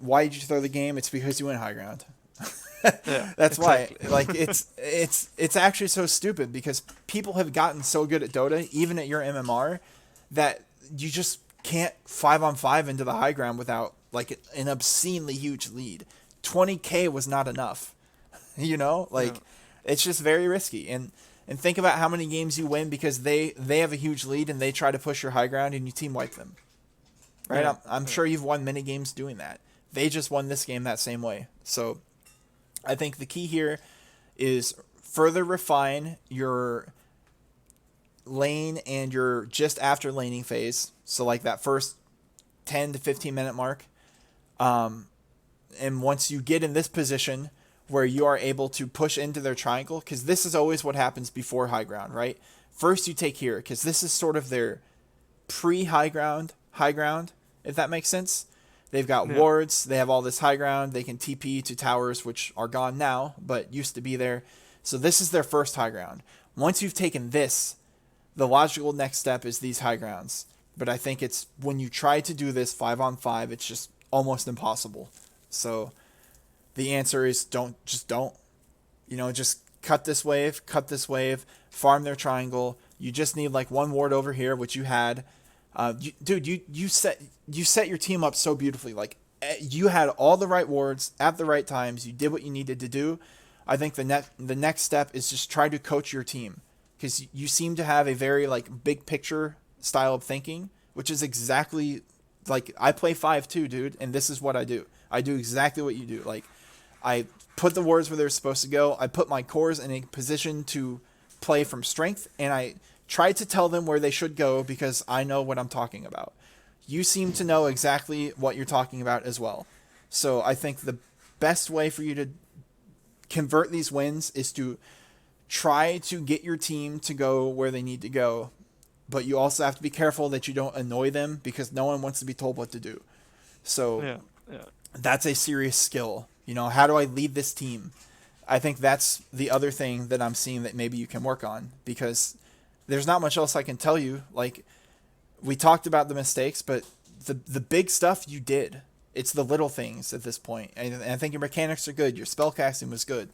Why did you throw the game? It's because you went high ground. Yeah, That's exactly. why. Like, it's actually so stupid, because people have gotten so good at Dota, even at your MMR, that you just can't 5-on-5 into the high ground without like an obscenely huge lead. 20K was not enough. You know, like, it's just very risky. And think about how many games you win because they have a huge lead and they try to push your high ground and you team wipe them. Right? Yeah. I'm sure you've won many games doing that. They just won this game that same way. So I think the key here is further refine your lane and your just after laning phase. So like that first 10 to 15 minute mark. And once you get in this position where you are able to push into their triangle, because this is always what happens before high ground, right? First you take here, because this is sort of their pre-high ground, if that makes sense. They've got wards, they have all this high ground, they can TP to towers, which are gone now, but used to be there. So this is their first high ground. Once you've taken this, the logical next step is these high grounds. But I think it's when you try to do this 5-on-5, it's just almost impossible. So the answer is don't. You know, just cut this wave, farm their triangle. You just need like one ward over here, which you had. You set your team up so beautifully. Like, you had all the right wards at the right times. You did what you needed to do. I think the next step is just try to coach your team, because you seem to have a very like big picture style of thinking, which is exactly like I play 5-2, dude, and this is what I do. I do exactly what you do. Like, I put the wards where they're supposed to go. I put my cores in a position to play from strength, and I try to tell them where they should go because I know what I'm talking about. You seem to know exactly what you're talking about as well. So I think the best way for you to convert these wins is to try to get your team to go where they need to go but you also have to be careful that you don't annoy them because no one wants to be told what to do. So Yeah. Yeah. that's a serious skill. How do I lead this team? I think that's the other thing that I'm seeing that maybe you can work on, because there's not much else I can tell you. Like, we talked about the mistakes, but the big stuff you did. It's the little things at this point. And I think your mechanics are good. Your spellcasting was good.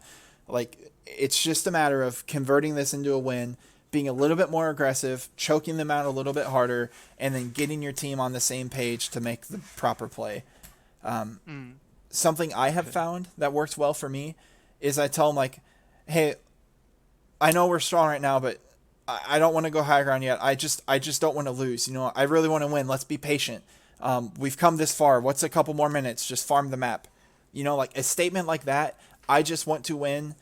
Like, it's just a matter of converting this into a win, being a little bit more aggressive, choking them out a little bit harder, and then getting your team on the same page to make the proper play. Something I have found that works well for me is I tell them, like, hey, I know we're strong right now, but I don't want to go high ground yet. I just don't want to lose. I really want to win. Let's be patient. We've come this far. What's a couple more minutes? Just farm the map. Like a statement like that. I just want to win.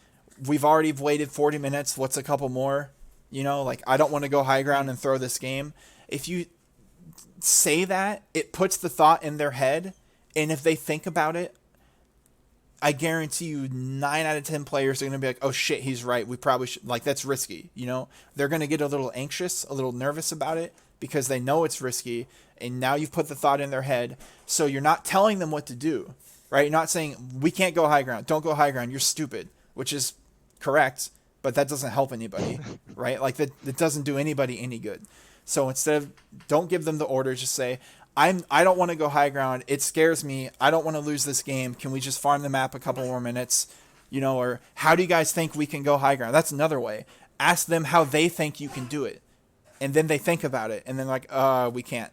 We've already waited 40 minutes. What's a couple more? Like, I don't want to go high ground and throw this game. If you say that, it puts the thought in their head. And if they think about it, I guarantee you 9 out of 10 players are going to be like, oh shit, he's right. We probably should, like, that's risky. They're going to get a little anxious, a little nervous about it because they know it's risky. And now you've put the thought in their head. So you're not telling them what to do, right? You're not saying, we can't go high ground. Don't go high ground. You're stupid, which is correct, but that doesn't help anybody, right? Like, that doesn't do anybody any good. So instead of, don't give them the order, just say, I don't want to go high ground. It scares me. I don't want to lose this game. Can we just farm the map a couple more minutes? Or how do you guys think we can go high ground? That's another way. Ask them how they think you can do it. And then they think about it. And then like, we can't.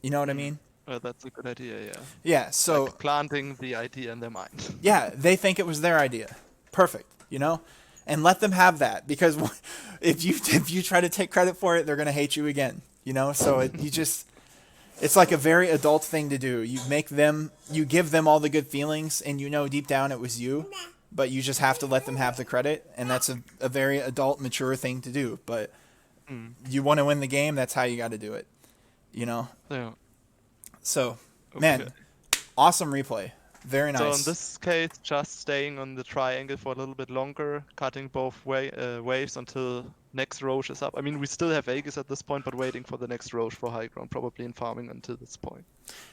You know what I mean? That's a good idea, yeah. Yeah, so... Like planting the idea in their mind. Yeah, they think it was their idea. Perfect, And let them have that. Because if you try to take credit for it, they're going to hate you again. So it's like a very adult thing to do. You give them all the good feelings, and deep down it was you, but you just have to let them have the credit, and that's a very adult, mature thing to do. But you want to win the game, that's how you got to do it, Yeah. So, Okay. man, awesome replay. Very nice. So in this case, just staying on the triangle for a little bit longer, cutting both waves until next Roche is up. I mean, we still have Aegis at this point, but waiting for the next Roche for high ground, probably in farming until this point.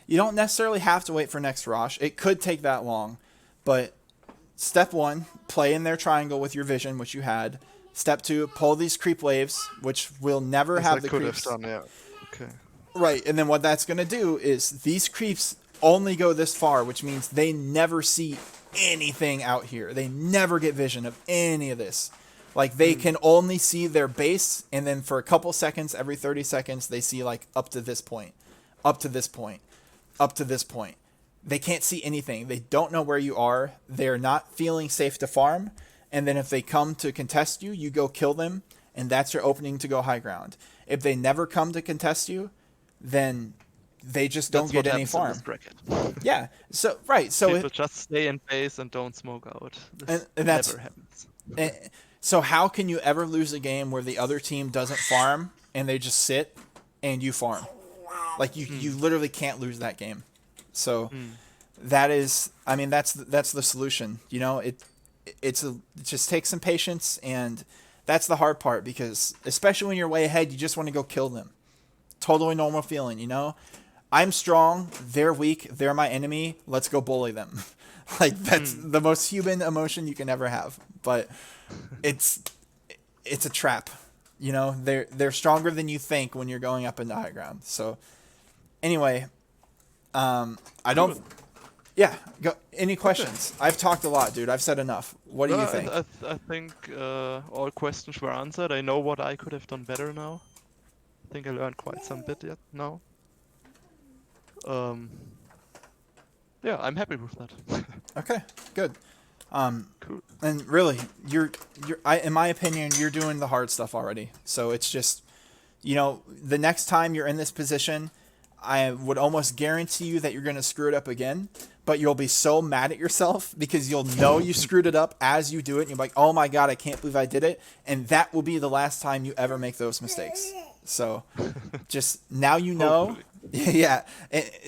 You don't necessarily have to wait for next Roche. It could take that long, but step 1, play in their triangle with your vision, which you had. Step 2, pull these creep waves, which will never have the creeps. Could have done, yeah. Okay. Right, and then what that's going to do is these creeps only go this far, which means they never see anything out here. They never get vision of any of this. Like, they can only see their base, and then for a couple seconds, every 30 seconds, they see, like, up to this point, up to this point, up to this point. They can't see anything. They don't know where you are. They're not feeling safe to farm. And then if they come to contest you, you go kill them, and that's your opening to go high ground. If they never come to contest you, then they just don't get any farm. Yeah. So right. So people just stay in base and don't smoke out. This and that's, never happens. So how can you ever lose a game where the other team doesn't farm and they just sit and you farm? Like you literally can't lose that game. So that is, I mean, that's the solution. It just takes some patience, and that's the hard part, because especially when you're way ahead, you just want to go kill them. Totally normal feeling, I'm strong, they're weak, they're my enemy, let's go bully them. Like, that's the most human emotion you can ever have. But it's a trap. They're stronger than you think when you're going up into high ground. So anyway, I don't... Yeah, go. Any questions? Okay. I've talked a lot, dude. I've said enough. What do you think? I think all questions were answered. I know what I could have done better now. I think I learned quite some bit yet now. Yeah, I'm happy with that. Okay, good. Cool. And really, in my opinion, you're doing the hard stuff already. So it's just, the next time you're in this position, I would almost guarantee you that you're going to screw it up again, but you'll be so mad at yourself because you'll know you screwed it up as you do it. And you're like, oh my God, I can't believe I did it. And that will be the last time you ever make those mistakes. So just now you know. Hopefully. Yeah.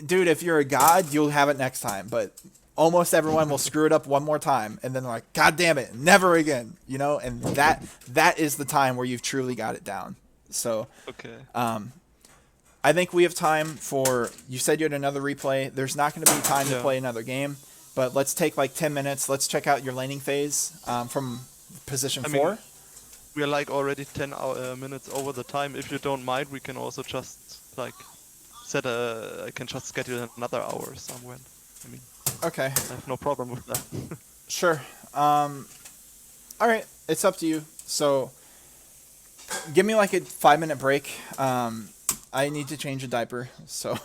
Dude, if you're a god, you'll have it next time. But almost everyone will screw it up one more time. And then they're like, God damn it, never again. And that is the time where you've truly got it down. So Okay. I think we have time for. You said you had another replay. There's not going to be time to Yeah. play another game, but let's take like 10 minutes. Let's check out your laning phase from position I mean, 4. we are like already 10 minutes over the time. If you don't mind, we can also just like I can just schedule another hour somewhere. I mean, Okay, I have no problem with that. sure. All right, it's up to you. So give me like a 5-minute break. I need to change a diaper, so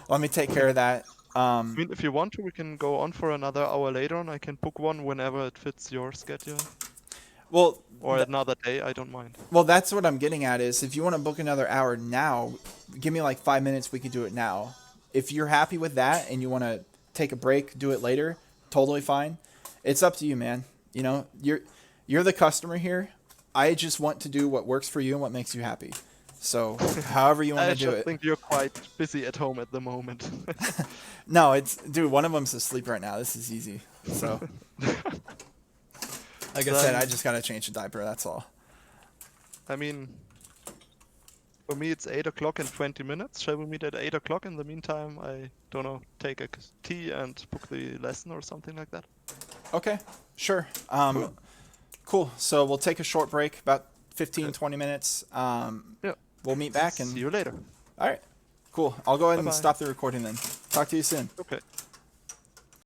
let me take care of that. I mean, if you want to, we can go on for another hour later on. I can book one whenever it fits your schedule. Well, Or another day, I don't mind. well, that's what I'm getting at is if you want to book another hour now, give me like 5 minutes. We could do it now. If you're happy with that and you want to take a break, do it later. Totally fine. It's up to you, man. You know, you're the customer here. I just want to do what works for you and what makes you happy. So, however you want I to do just it. think you're quite busy at home at the moment. No, it's dude. One of them's asleep right now. This is easy. So, like I said, I just gotta change the diaper. That's all. I mean, for me it's 8 o'clock in 20 minutes. Shall we meet at 8 o'clock? In the meantime, I don't know, take a tea and book the lesson or something like that. Okay, sure. Cool. So we'll take a short break, about 15, 20 minutes. Yeah. We'll meet back and See you later. all right. Cool. I'll go ahead and Bye-bye. stop the recording then. Talk to you soon. Okay.